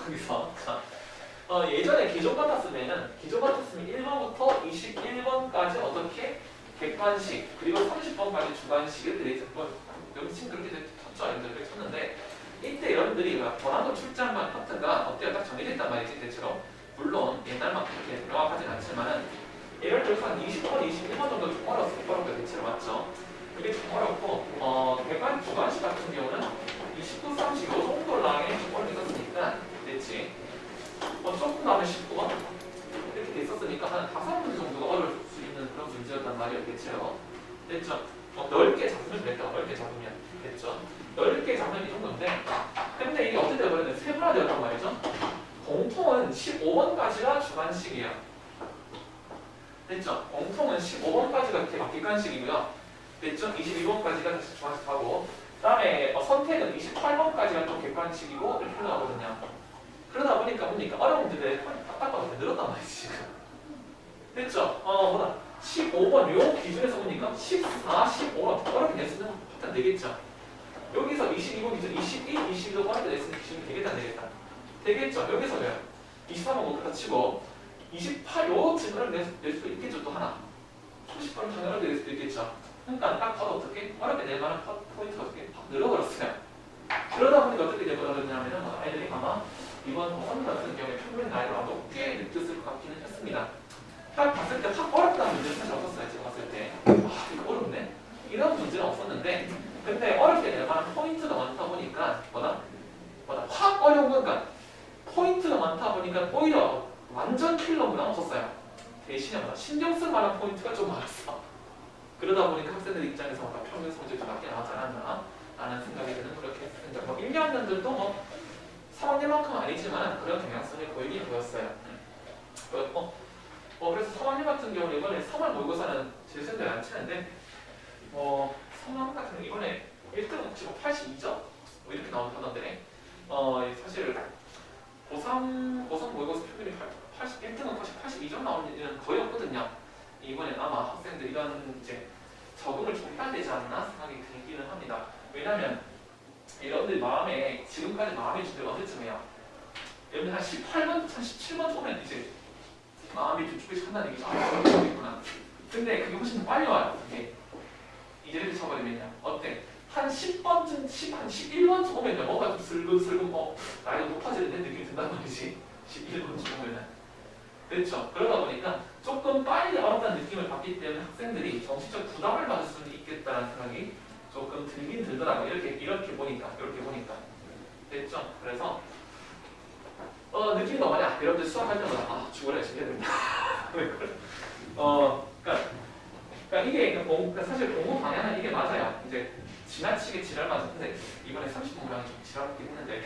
거기서. 자, 예전에 기존 같았으면 1번부터 21번까지 어떻게 객관식 그리고 30번까지 주관식 이렇게 돼 있었고 명칭 그렇게 쳤죠. 이렇게 쳤는데 이때 여러분들이 번안도 출제한 파트가 어때요? 딱 정해져 있단 말이지 대체로. 물론 옛날만큼 그렇게 명확하진 않지만은 예를 들어서 한 20번, 21번 정도 좀 어렵고 대체로 맞죠? 그게 좀 어렵고 객관식 주관식 같은 경우는 29, 30 요 정도 라인이 좀 어렵게 됐지. 조금 더 하면 19번 이렇게 됐었으니까 한 5문제 정도가 어려울 수 있는 그런 문제였단 말이에요. 대체로. 됐죠? 넓게 잡으면 됐다. 넓게 잡으면 됐죠? 넓게 잡으면 이 정도인데 근데 이게 어떻게 되어버렸냐 세분화되었단 말이죠. 공통은 15번까지가 주관식이야. 됐죠? 공통은 15번까지가 객관식이고요. 됐죠? 22번까지가 주관식하고 그 다음에 선택은 28번까지가 또 객관식이고 이렇게 흘러가거든요. 그러다 보니까 어려운 문제들이 딱딱하게 늘었단 말이지 지금. 됐죠? 15번 요 기준에서 보니까 14, 15가 어렵게 냈으면 파탄 되겠죠? 여기서 22번 기준 21, 22도 어렵게 냈으면 기준이 되겠다 안 되겠다? 되겠죠? 여기서 왜요? 23번 못하다 치고 28 요쯤 어렵게 낼 수도 있겠죠 또 하나. 30번은 당연히 어렵게 낼 수도 있겠죠? 그러니까 딱 봐도 어떻게 어렵게 낼 만한 포인트가 어떻게 확 늘어버렸어요. 그러다 보니까 어떻게 되버렸냐면은 아이들이 아마 이번 원 같은 경우에 평균 나이를 아마 높게 느꼈을 것 같기는 했습니다. 딱 봤을 때 확 어렵다는 문제는 사실 없었어요. 제가 봤을 때. 이거 어렵네? 이런 문제는 없었는데 근데 어렵게 낼 만한 포인트가 많다 보니까 확 어려운 건가? 포인트가 많다 보니까 오히려 완전 킬러보다 없었어요. 대신에 신경 쓸 만한 포인트가 좀 많았어. 그러다 보니까 학생들 입장에서 평균 성적이 좀 낮게 나오지 않았나 라는 생각이 드는 그렇게 했습니다. 1, 2학년들도 3학년만큼은 아니지만 그런 경향성이 보이긴 보였어요. 그래서 3학년 같은 경우는 이번에 3월 모의고사는 제 생각에 안 치는데 3학년 같은 경우 이번에 1등은 혹시 82점? 이렇게 나온다던데 사실 고3 모의고사 평균이 1등은 82점 나오는 일은 거의 없거든요. 이번에 아마 학생들 이런 이제 적응을 좀 해야 되지 않나 생각이 들기는 합니다. 왜냐면 여러분들 마음에 지금까지 마음의 준비가 언제쯤이에요? 여러분 한 18번, 한 17번 오면 이제 마음이 좀 한다는 얘기죠. 그렇구나. 근데 그게 훨씬 더 빨리 와요. 그게 이제 이렇게 쳐버리면요. 어때? 한 10번쯤, 한 11번쯤 오면요. 뭔가 좀 슬금슬금 나이가 높아지는 느낌이 든단 말이지. 11번쯤 오면은. 그렇죠. 그러다 보니까 조금 빨리 어렵다는 느낌을 받기 때문에 학생들이 정신적 부담을 받을 수는 있겠다는 생각이 조금 들긴 들더라고요. 이렇게 보니까. 됐죠? 그래서 느낌이 너무 많이 여러분들 수학할 때마다 죽어라 열심히 해야 된다. 그러니까 이게 사실 공부 방향은 이게 맞아요. 이제 지나치게 지랄 맞아. 근데 이번에 30분이랑 좀 지랄하긴 했는데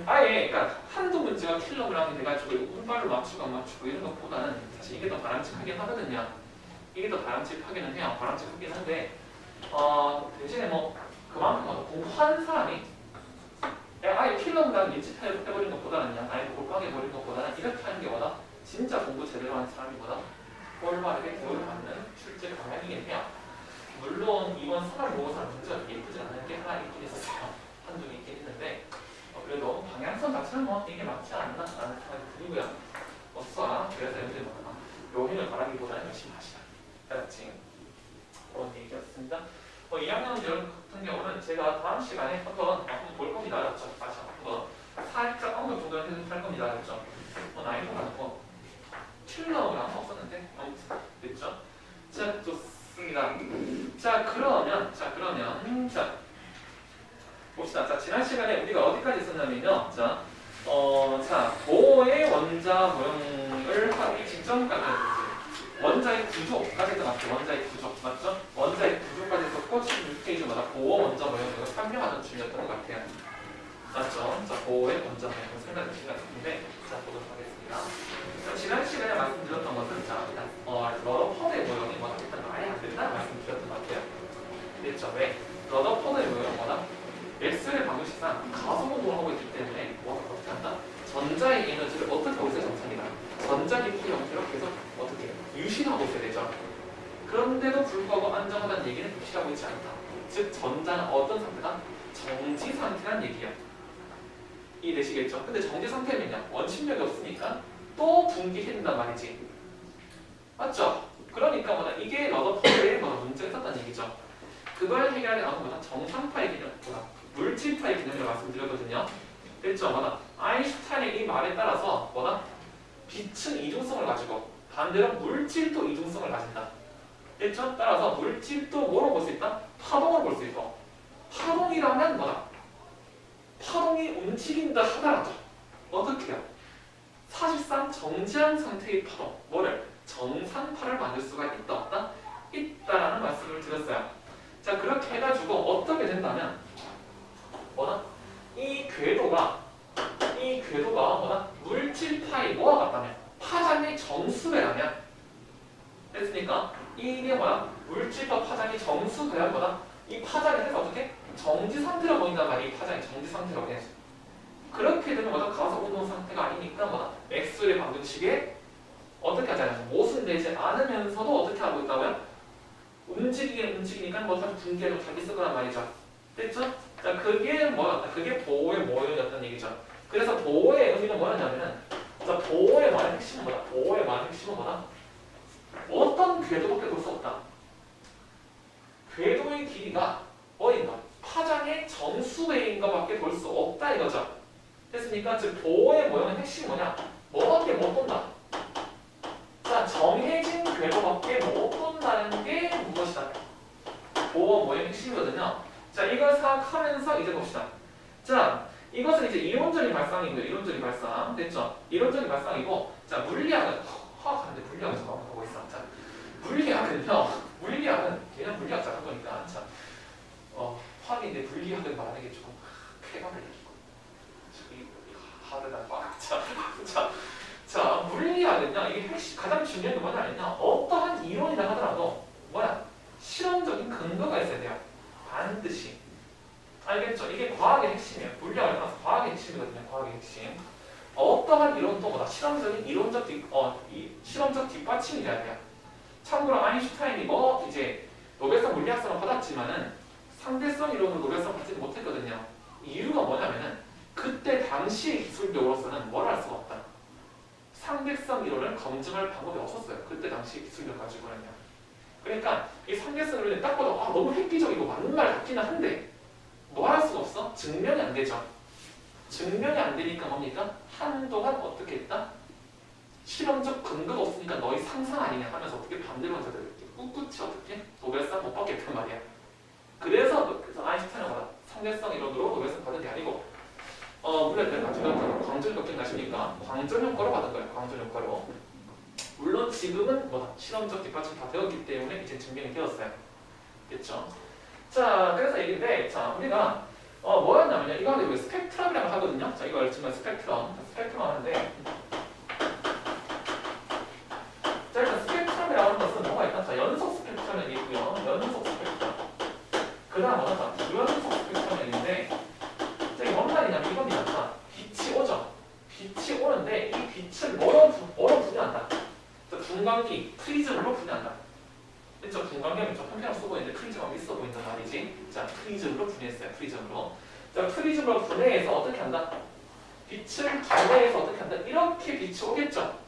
아예 그러니까 한두 문제가 킬러그램이 돼가지고 운발을 맞추고 안 맞추고 이런 것보다는 사실 이게 더 바람직하긴 하거든요. 이게 더 바람직하기는 해요. 바람직하긴 한데 대신에 그만큼 공부하는 사람이 아예 킬러그램 예측해버린 것보다는요. 아예 몰빵해버린 것보다는 이렇게 하는 게 진짜 공부 제대로 하는 사람이 올바르게 교육을 받는 출제 방향이긴 해요. 물론 이번 3월 모의고사는 문제가 예쁘지 않은 게 하나 있긴 있었어요. 한두 개 있긴 했는데 그래도 방향성 자체는 이게 맞지 않나 라는 생각이 들고요. 그래서 여러분들 요행을 바라기보다는 열심히 하시라. 알았지? 그런 얘기였습니다. 2학년 같은 경우는 제가 다음 시간에 한번 볼 겁니다. 알았죠? 다시 한번 살짝 언급 정도는 할 겁니다. 알았죠? 나이도 많고 킬러가 없었는데 됐죠? 자, 좋습니다. 자, 그러면 봅시다. 자, 지난 시간에 우리가 어디까지 썼냐면요. 자, 보호의 원자 모형을 하기 직전까지 원자의 구조까지 했던 것 같아요. 원자의 구조 맞죠? 원자의 구조까지 했었고 16페이지마다 보호 원자 모형을 설명하는 중이었던 것 같아요. 맞죠? 자, 보호의 원자 모형을 설명하는 중이었는데 자, 보도록 하겠습니다. 자, 지난 시간에 말씀드렸던 것은 러더퍼드의 모형이 일단 아예 안 된다는 말씀드렸던 것 같아요. 됐죠? 왜? 러더퍼드의 모형은 엑스의 방정식상 가속공을 하고 있기 때문에 어떻게 한다? 전자의 에너지를 어떻게 하고 있어야 정상이다. 전자기피 형태로 계속 어떻게 유실하고 있어야 되죠. 그런데도 불구하고 안정하다는 얘기는 유실하고 있지 않다. 즉 전자는 어떤 상태다? 정지 상태란 얘기야. 이해되시겠죠? 근데 정지 상태면요. 원심력이 없으니까 또 분기해준단 말이지. 맞죠? 그러니까 뭐다 이게 러더포드에 뭐다 문제가 있었다는 얘기죠. 그걸 해결하게 나오는 뭐다 정상파의 개념, 뭐다 물질파의 개념이라고 말씀드렸거든요. 됐죠? 뭐다 아인슈타인의 이 말에 따라서 뭐다 빛은 이중성을 가지고 반대로 물질도 이중성을 가진다. 됐죠? 따라서 물질도 뭐로 볼 수 있다? 파동으로 볼 수 있고 파동이라면 뭐다? 파동이 움직인다 하더라도 어떻게 해요? 사실상 정지한 상태의 파동, 뭐를? 정상파를 만들 수가 있다 없다? 있다라는 말씀을 드렸어요. 자 그렇게 해가지고 어떻게 된다면 뭐다? 이 궤도가 뭐다? 물질파의 뭐와 같다면 파장의 정수배라면 됐습니까? 이게 뭐다? 물질파 파장의 정수배라면 뭐다? 이 파장이 해서 어떻게? 정지 상태로 보인단 말이야. 이 파장이 정지 상태로 보여야지. 그렇게 되면 뭐다? 가속 운동 상태가 아니니까 뭐다? 맥스웰의 방정식에 어떻게 하잖아요. 모순되지 않으면서도 어떻게 하고 있다고요? 움직이니까 뭐 사실 분기를 자기 쓰거란 말이죠. 됐죠? 자, 그게 뭐였다? 그게 보호의 모형이었던 얘기죠. 그래서 보호의 의미는 뭐였냐면은, 자, 보호의 말의 핵심은 뭐다? 보호의 말의 핵심은 뭐다? 어떤 궤도밖에 볼 수 없다. 궤도의 길이가 어딘가? 파장의 정수배인 것밖에 볼 수 없다 이거죠. 됐습니까? 즉 보호의 모형의 핵심이 뭐냐? 뭐밖에 못 본다. 자, 정해진 궤도밖에 못 본다는 게 무엇이다? 보호 모형의 핵심이거든요. 자, 이걸 생각하면서 이제 봅시다. 자, 이것은 이제 이론적인 발상이고요. 이론적인 발상. 됐죠? 이론적인 발상이고, 자, 물리학은, 화학하는데 물리학을 좀 보고 있어. 자, 물리학은 그냥 물리학자 한 거니까, 자, 화학인데 물리학은 말하는 게 조금 쾌감을 느끼고, 하드다, 빡. 자, 물리학은요, 이게 가장 중요한 게 뭐냐면요, 어떠한 이론이라 하더라도, 실험적인 근거가 있어야 돼요. 반드시. 알겠죠? 이게 과학의 핵심이에요. 물리학을 떠나서 과학의 핵심이거든요. 과학의 핵심. 어떠한 이론도 보다 실험적인 실험적 뒷받침이라야 돼요. 참고로 아인슈타인이 이제 노벨상 물리학상을 받았지만은 상대성 이론으로 노벨상 받지 못했거든요. 이유가 뭐냐면은 그때 당시의 기술력으로서는 뭘 할 수가 없다. 상대성 이론을 검증할 방법이 없었어요. 그때 당시 기술력 가지고는요. 그러니까 이 상대성 이론이 딱 봐도 너무 획기적이고 맞는 말 같기는 한데 뭐 할 수가 없어? 증명이 안 되죠. 증명이 안 되니까 뭡니까? 한동안 어떻게 했다? 실험적 근거가 없으니까 너희 상상 아니냐 하면서 어떻게 반대로 하자들 꿋꿋이 어떻게 노벨상 못 받겠단 말이야. 그래서 아인슈타인은 상대성 이론으로 노벨상 받은 게 아니고 물론 내가 지금 광전 걱정 나십니까? 광전 효과로 받은 거예요. 광전 효과로. 물론 지금은 실험적 뒷받침 다 되었기 때문에 이제 증명이 되었어요. 됐죠? 자, 그래서 얘기인데, 자, 우리가 뭐였냐면요. 이거 하는데 왜 스펙트럼이라고 하거든요. 자, 이거 알지만 스펙트럼 하는데, 자, 일단 스펙트럼이라고 하는 것은 뭐가 있다? 자, 연속 스펙트럼이 있고요. 연속 스펙트럼. 그 다음 뭐다? 유연속 스펙트럼인데, 자, 이게 뭔 말이냐면 이겁니다. 자, 빛이 오죠. 빛이 오는데 이 빛을 뭐로 분해한다? 자, 분광기, 프리즘으로 분해한다. 그렇죠? 분광기는 좀 한편으로 쓰고 있는데 프리즘하고 있어 보인단 말이지. 자, 프리즘으로 분해했어요. 프리즘으로. 자, 프리즘으로 분해해서 어떻게 한다? 빛을 분해해서 어떻게 한다? 이렇게 빛이 오겠죠?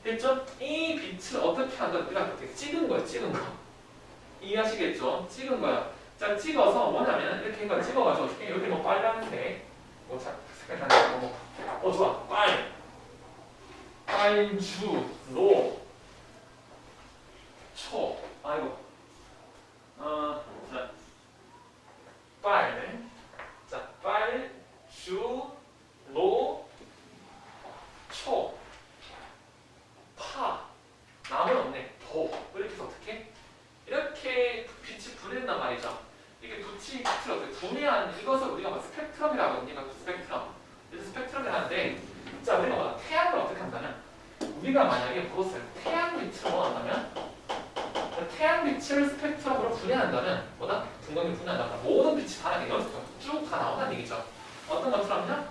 됐죠? 이 빛을 어떻게 한다? 이렇게 찍은 거예요. 찍은 거. 이해하시겠죠? 찍은 거야. 자, 찍어서 뭐냐면 이렇게 해서 찍어가지고 어떻게 여기 빨간색 색깔 좋아. 빨주, 노, 초. 아이고. 자, 빨, 주, 노, 초, 파. 남은 없네. 도. 이렇게 해서 어떻게? 이렇게 빛이 분해된단 말이죠. 이게 빛을 어떻게 분해하는 이것을 우리가 스펙트럼이라고 합니다. 스펙트럼. 그래서 스펙트럼이라는데, 자, 우리가 태양을 어떻게 한다면, 우리가 만약에 무엇을 태양 빛을 원한다면, 태양 빛을 스펙트럼으로 분해한다면, 분광기 분해한다면 모든 빛이 다 이렇게 연속적으로 쭉 다 나온다는 얘기죠. 어떤 것처럼요?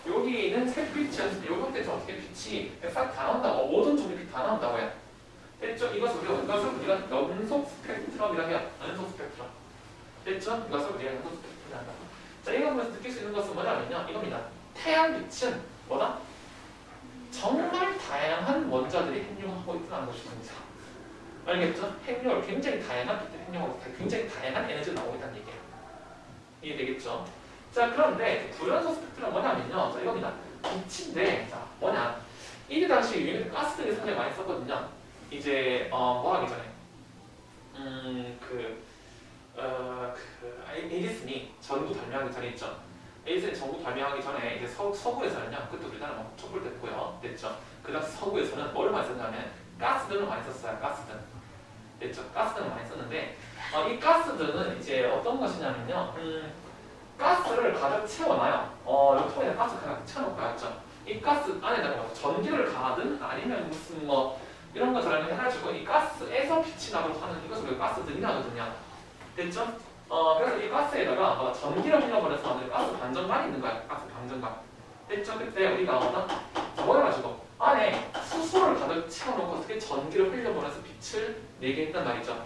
여기 있는 색빛은 요럴 때 어떻게 빛이 싹 다 나온다고, 모든 종류 빛 다 나온다고 해요. 됐죠? 이것을 우리가 연속 스펙트럼이라 해요. 연속 스펙트럼. 됐죠? 이것을 우리가 연속 스펙트럼이라 한다. 자, 이거 보면서 느낄 수 있는 것은 뭐냐면요. 이겁니다. 태양빛은 뭐다? 정말 다양한 원자들이 행용하고 있다는 것입니다. 알겠죠? 행용을 굉장히 다양한 빛들 행용하고 굉장히 다양한 에너지가 나오고 있다는 얘기예요. 이해되겠죠? 자, 그런데 불연소 스펙트럼 뭐냐면요. 자, 이겁니다. 빛인데, 자, 뭐냐? 이때 당시 유행했던 가스들이 상당히 많이 썼거든요. 이제 뭐 하기 전에 에디슨이 전구 발명하기 전에 있죠. 에디슨이 전구 발명하기 전에 이제 서구에서는요. 그때 우리나라 뭐 촛불됐고요. 됐죠. 그 당시 서구에서는 뭐를 많이 썼냐면 가스등을 많이 썼어요. 가스등. 됐죠. 가스등을 많이 썼는데 이 가스등은 이제 어떤 것이냐면요. 가스를 가득 채워놔요. 이 통에 가스 가득 채워놓고 있죠. 이 가스 안에다가 뭐 전기를 가하든 아니면 무슨 뭐 이런 것처럼 해가지고 이 가스에서 빛이 나도록 하는 이것을 우리가 가스등이라 하거든요. 됐죠? 그래서 이 가스에다가 전기를 흘려보내서 만드는 가스 반전관이 있는 거야. 가스 반전관. 됐죠? 그때 우리가 뭘 가지고 안에 수소를 가득 채워놓고 어떻게 전기를 흘려보내서 빛을 내게 했단 말이죠.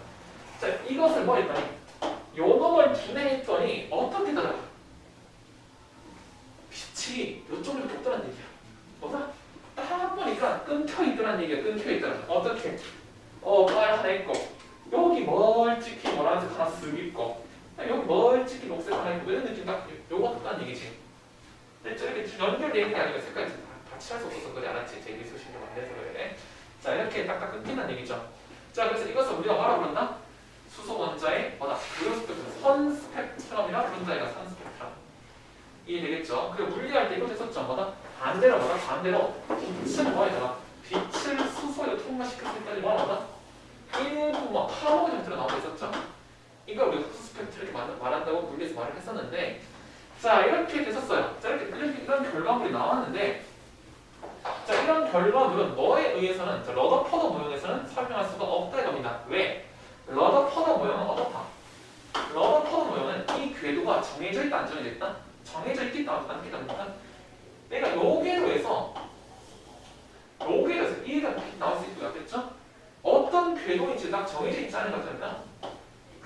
자, 이것을 뭐 했더니 요놈을 분해했더니 어떻게 되더라? 빛이 요쪽으로 돋더란 얘기야. 뭐다? 딱 보니까 끊겨있더란 얘기야. 끊겨있더라. 어떻게? 빨 하나 있고 여기 멀찍이 노란색 하나 쓱 있고 여기 멀찍이 녹색 하나 있고 이런 느낌 딱 요거 같다는 얘기지. 됐죠? 이렇게 연결되어 있는 게 아니라 색깔이 같이 할 수 없어서 그래. 알았지? 제 미술신경 안 돼서 그래. 자, 이렇게 딱딱 끊긴다는 얘기죠. 자, 그래서 이것을 우리가 뭐라 그랬나? 수소 원자의 뭐다? 무료 스펙트럼, 선 스펙트럼이라 부른다. 이가 선 스펙트럼. 이해되겠죠? 그리고 물리할 때 이거 했었죠. 뭐다? 반대로 뭐다? 반대로 빛은 뭐에다가 빛을 수소에 통과시켰을 때까지 뭐다? 일부 뭐 파워가 형태로 나오고 있었죠. 이거 우리가 선 스펙트럼 이렇게 말한다고 물리에서 말을 했었는데, 자, 이렇게 됐었어요. 자, 이런 결과물이 나왔는데, 자, 이런 결과물은 뭐에 의해서는, 자, 러더퍼더 모형에서는 설명할 수가 없다 이겁니다. 왜? 러더퍼더 모형은 어떻다? 러더퍼더 모형은 이 궤도가 정해져 있다, 안 정해져 있다? 정해져 있겠다, 안 있겠다, 보니까 내가 요 궤도에서 이해가 나올 수 있고요. 됐죠? 어떤 궤도인지 딱 정해져 있지 않은 것 같으니까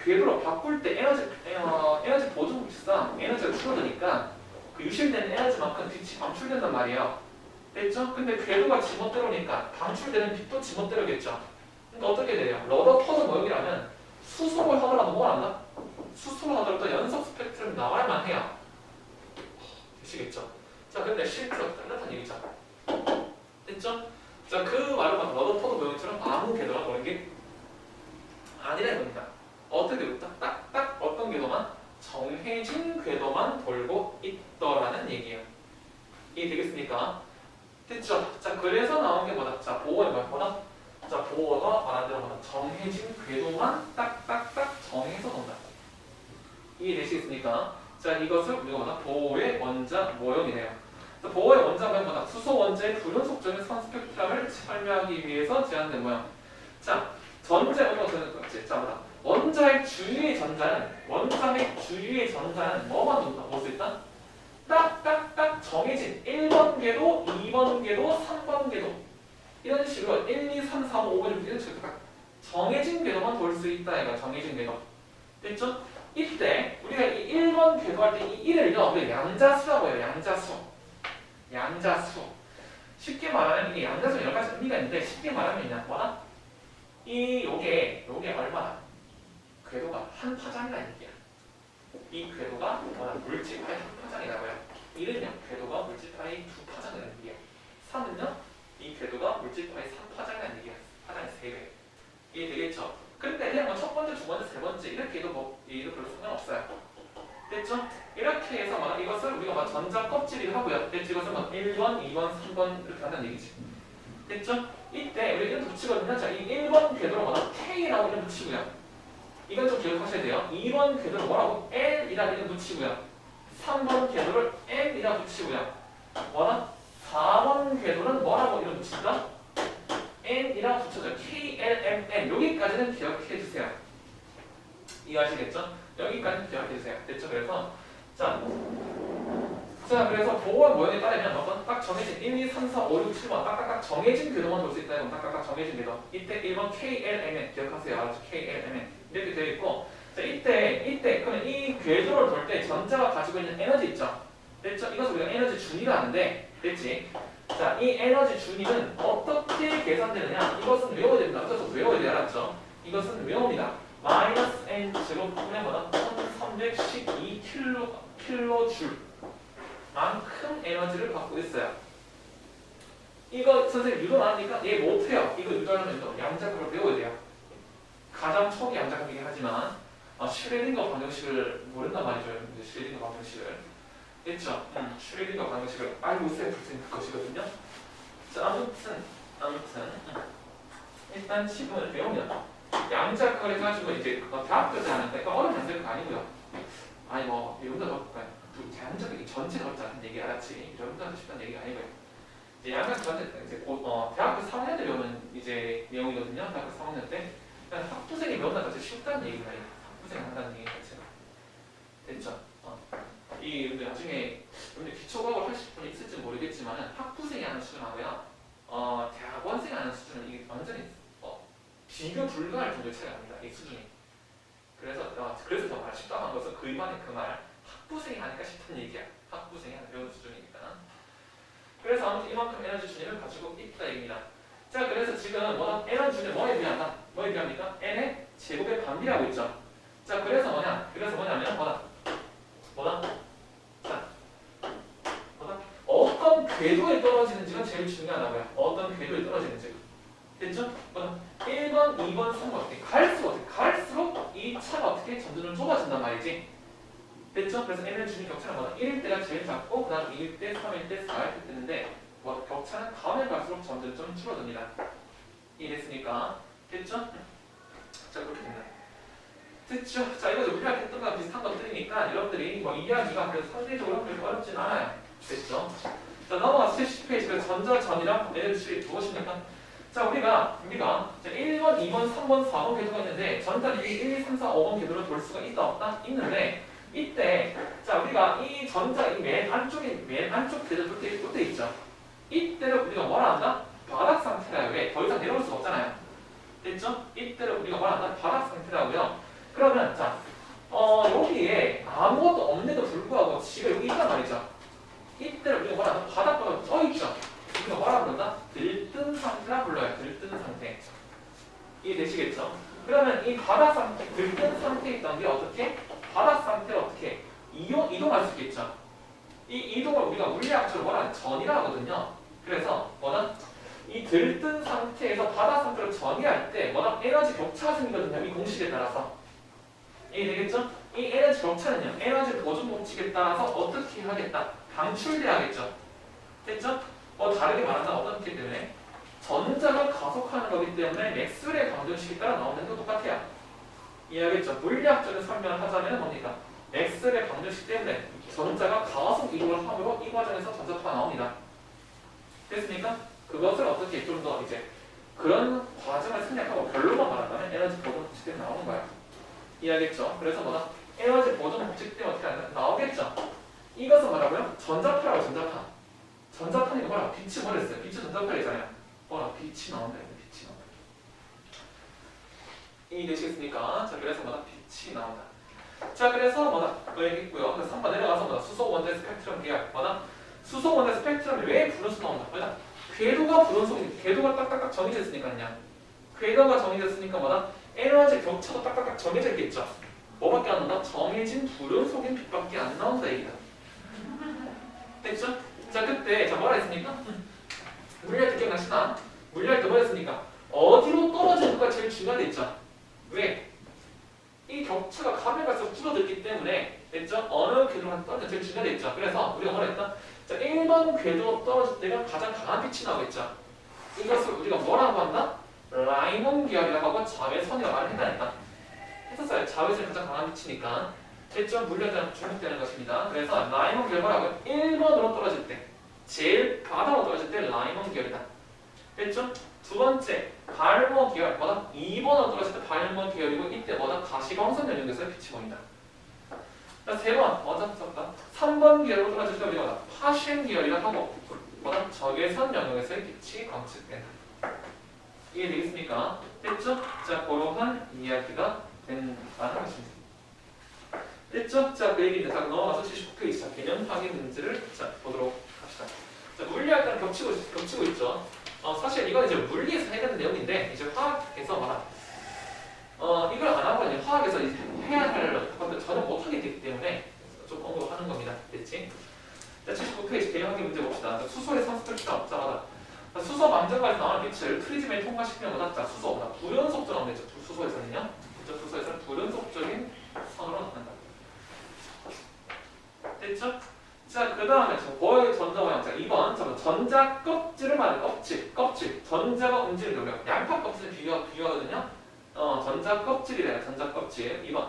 궤도로 바꿀 때 에너지 보존 물질상 에너지가 줄어드니까 그 유실되는 에너지만큼 빛이 방출된단 말이에요. 됐죠? 근데 궤도가 지멋대로니까 방출되는 빛도 지멋대로겠죠. 그러니까 어떻게 돼요? 러더퍼더 모형이라면 수소를 하더라도 뭘 한다? 수소를 하더라도 연속 스펙트럼이 나와야만 해요. 되시겠죠? 자, 근데 실제로 따뜻한 얘기죠. 됐죠? 자, 그 말은 러더퍼더 모형처럼 아무 궤도나 보는 게 아니라는 겁니다. 어떻게 되고 있다? 딱 어떤 궤도만? 정해진 궤도만 돌고 있더라는 얘기예요. 이해되겠습니까? 됐죠? 자, 그래서 나온 게 뭐다? 자, 보어의 뭐다? 자, 보어가 말한 대로 뭐다? 정해진 궤도만 딱딱딱 정해서 돈다. 이해되시겠습니까? 자, 이것을 우리가 뭐다? 보어의 원자 모형이래요. 자, 보어의 원자 모형 뭐다? 수소 원자의 불연속적인 선 스펙트럼을 설명하기 위해서 제안된 모형. 자, 전자 우리가 자, 뭐다? 원자의 주위의 전자는 뭐만 돈다? 볼 수 있다? 딱딱딱 정해진 1번 궤도, 2번 궤도, 3번 궤도 이런 식으로 1, 2, 3, 4, 5, 6 이런 식으로 딱 정해진 궤도만 돌 수 있다. 이거 정해진 궤도. 됐죠? 이때 우리가 이 1번 궤도 할 때 이 1을 우리가 양자수라고 해요. 양자수. 쉽게 말하면 이게 양자수 여러 가지 의미가 있는데 쉽게 말하면 뭐다? 요게 얼마나? 궤도가 한 파장이라는 얘기야. 이 궤도가 뭐다? 물질파의 한 파장이라고요. 1은요, 궤도가 물질파의 두 파장이라는 얘기야. 3은요, 이 궤도가 물질파의 3파장이라는 얘기야. 파장이 3배. 이해되겠죠? 근데 그냥 첫 번째, 두 번째, 세 번째 이렇게 해도 얘도 별로 상관없어요. 됐죠? 이렇게 해서 이것을 우리가 전자 껍질이라고 하고요. 됐죠? 이것은 1번, 2번, 3번 이렇게 한다는 얘기지. 됐죠? 이때 우리 이름 붙이거든요. 자, 이 1번 궤도로 K라고 이름 붙이고요. 이건 좀 기억하셔야 돼요. 2번 궤도를 뭐라고? L이라고 이름 붙이고요. 3번 궤도를 M이라고 붙이고요. 4번 궤도는 뭐라고 이름 붙인다? N이라고 붙여줘요. KLMN. 여기까지는 기억해 주세요. 이해하시겠죠? 여기까지는 기억해 주세요. 됐죠? 그래서 그래서 보호 모형에 따르면 딱 정해진 1, 2, 3, 4, 5, 6, 7번 딱딱딱 정해진 궤도만 돌 수 있다. 이건 딱딱딱 정해진 궤도. 이때 1번 KLMN 기억하세요. 알았죠? KLMN 이렇게 되어 있고, 자, 이때 그러면 이 궤도를 돌 때 전자가 가지고 있는 에너지 있죠? 됐죠? 이것을 우리가 에너지 준위라 하는데, 됐지? 자, 이 에너지 준위는 어떻게 계산되느냐? 이것은 외워야 됩니다. 어쩔 수 없어 외워야 돼, 알았죠? 이것은 외웁니다. 마이너스 n 제곱분의 뭐다? 1312 킬로줄 만큼 에너지를 갖고 있어요. 이거 선생님 유도 나니까 얘 못해요. 이거 유도하려면 양자급을 배워야 돼요. 가장 초기 양자급이긴 하지만 슈레딩거 방정식을 모른단 말이죠. 슈레딩거 방정식을. 됐죠? 슈레딩거 방정식을 알고 있어야 풀 수 있는 것이거든요. 자, 아무튼 일단 지금은 배우면 양자극을 해가지고 이제 대학교 때 하는데 어려운 양자극 아니고요. 아니 뭐 여러분들 대한민국 전체 넓지 않은 얘기 알았지. 여러분들 하고 싶다는 얘기가 아니고요. 이제 양자극 전체 이제 대학교 3학년 때 배우는 이제 내용이거든요. 대학교 3학년 때 학부생이 배운다는 자체 쉽다는 얘기가 아니에요. 학부생이 한다는 얘기 자체가. 됐죠? 이 나중에 기초과학을 하실 분이 있을지 모르겠지만 학부생이 하는 수준하고요. 대학원생이 하는 수준은 이게 완전히 비교 불가할 정도의 차이가 납니다. 이 수준이. 그래서 정말 쉽다고 한 것은 그 말의 그 말. 학부생이 하니까 쉽다는 얘기야. 학부생이 하는 배우는 수준이니까. 그래서 아무튼 이만큼 에너지 준위를 가지고 있다 얘기입니다. 자, 그래서 지금 에너지 준위 뭐에 비한다? 뭐에 비합니까? n의 제곱에 반비라고 있죠. 자, 그래서 뭐냐면 어떤 궤도에 떨어지는지가 제일 중요하다고요. 어떤 궤도에 떨어지는지. 됐죠? 1번, 2번, 3번 갈수록 이 차가 어떻게 점점 좁아진단 말이지. 됐죠? 그래서 n의 준위 격차는 1일 때가 제일 작고 그 다음 2일 때, 3일 때, 4일 때 뜨는데 격차는 다음에 갈수록 점점 줄어듭니다. 이해됐습니까? 됐죠? 자, 그렇게 됩니다. 됐죠? 자, 이거 우리가 했던 거랑 비슷한 것들이니까 여러분들이 이해하기가 그래서 상대적으로 그렇게 어렵진 않아요. 됐죠? 자, 넘어가서 70페이지 그래서 전자전이랑 에너지 무엇입니까? 자, 우리가 1번, 2번, 3번, 4번 궤도가 있는데 전자는 1, 2, 3, 4, 5번 궤도를 돌 수가 있다 없다? 있는데 이때 자, 우리가 이 전자 맨 안쪽 궤도 돌 때 있죠? 이때를 우리가 뭐라 한다? 바닥 상태라요. 왜? 더 이상 내려올 수가 없잖아요. 됐죠? 이때를 우리가 뭐라 한다? 바닥 상태라고요. 그러면 자, 여기에 아무것도 없는데도 불구하고 지가 여기 있단 말이죠. 이때를 우리가 뭐라 한다? 바닥보다 떠있죠. 우리가 뭐라 부른다? 들뜬 상태라 불러요. 들뜬 상태. 이해되시겠죠? 그러면 이 바닥 상태, 들뜬 상태에 있던 게 어떻게? 바닥 상태를 어떻게? 이동할 수 있겠죠. 이 이동을 우리가 물리학적으로 뭐라 하냐? 전이라 하거든요. 그래서 이 들뜬 상태에서 바닥 상태로 전이할 때 에너지 격차가 생기거든요. 이 공식에 따라서. 이해되겠죠? 이 에너지 격차는요. 에너지 보존 법칙에 따라서 어떻게 하겠다? 방출돼야겠죠. 됐죠? 다르게 말한다. 어떻기 때문에 전자가 가속하는 거기 때문에 맥스웰의 방정식에 따라 나오는 게 똑같아요. 이해하겠죠? 물리학적인 설명을 하자면 뭡니까? 맥스웰의 방정식 때문에 전자가 가속 이동을 함으로 이 과정에서 전자파가 나옵니다. 됐습니까? 그것을 어떻게 좀 더 이제 그런 과정을 생략하고 결론만 말한다면 에너지 보존 법칙 때문에 나오는 거야. 이해하겠죠? 그래서 에너지 보존 법칙 때문에 어떻게 하냐면 나오겠죠? 이것은 뭐라고요? 전자파라고 전자파. 전자파니까 뭐라? 빛이 뭐랬어요? 빛이 전자파이잖아요. 빛이 나온다. 빛이 나온다. 이해되시겠습니까? 자, 그래서 빛이 나온다. 자, 그래서 그 얘기했고요. 그래서 3번 내려가서 수소 원자 스펙트럼 계열. 수소 원자 스펙트럼이 왜 분원수 나온다? 궤도가 분원속이 궤도가 딱딱딱 정해져 있으니까 그냥 궤도가 정해졌으니까 에너지 격차도 딱딱딱 정해져 있겠죠. 뭐밖에 안 나온다? 정해진 불연속인 빛밖에 안 나온다 얘기다. 됐죠? 자, 그때 뭐라 했습니까? 물리할 때 기억나시나? 물리할 때 뭐라 했습니까? 어디로 떨어지는가 제일 중요하다 했죠. 왜? 이 격차가 가면 갈수록 줄어들기 때문에 됐죠? 어느 궤도로 떨어지는가 제일 중요하다 했죠. 그래서 우리가 뭐라 했다? 자, 1번 궤도로 떨어질 때가 가장 강한 빛이 나오겠죠. 이것을 우리가 뭐라고 한다? 라이몬 계열이라고 하고 자외선이라고 말을 했다니까. 했었어요. 자외선이 가장 강한 빛이니까. 됐죠? 물리학자는 중복되는 것입니다. 그래서 라이몬 계열 뭐라고요? 1번으로 떨어질 때 제일 바닥으로 떨어질 때 라이몬 계열이다. 됐죠? 두 번째 발모 계열 2번으로 떨어질 때 발모 계열이고 이때 가시광선 연용돼서 빛이 보인다. 세 번 먼저 썼다. 3번 계열로 떨어질 때 우리가 파쉔 계열이라고 하고 적외선 연용에서의 빛이 관측된다. 이해되겠습니까? 됐죠? 자, 그러한 이야기가 된다는 것입니다. 됐죠? 자, 그 얘기입니다. 자, 넘어가서 79페이지. 자, 개념 확인 문제를 자, 보도록 합시다. 자, 물리학과는 겹치고 있죠. 사실 이건 이제 물리에서 해야 되는 내용인데, 이제 화학에서 말한, 이걸 안 하고 이제 화학에서 이제 해야 할 것들 전혀 못하게 되기 때문에 좀 언급하는 겁니다. 됐지? 자, 79페이지 개념 확인 문제 봅시다. 자, 수소의 산소특성. 자, 수소 망정관에서 나오는 빛을 프리즘에 통과시키면 자, 수소보다 부연속적으로 나오면 되죠. 수소에서는요. 수소에서는 부연속적인 선으로 나타난다. 됐죠? 자, 그 다음에 고의 전자모양. 자, 2번. 전자 껍질을 말하는 껍질. 전자가 움직이는 경우. 양파 껍질을 비교하거든요. 전자 껍질이래요. 전자 껍질. 2번.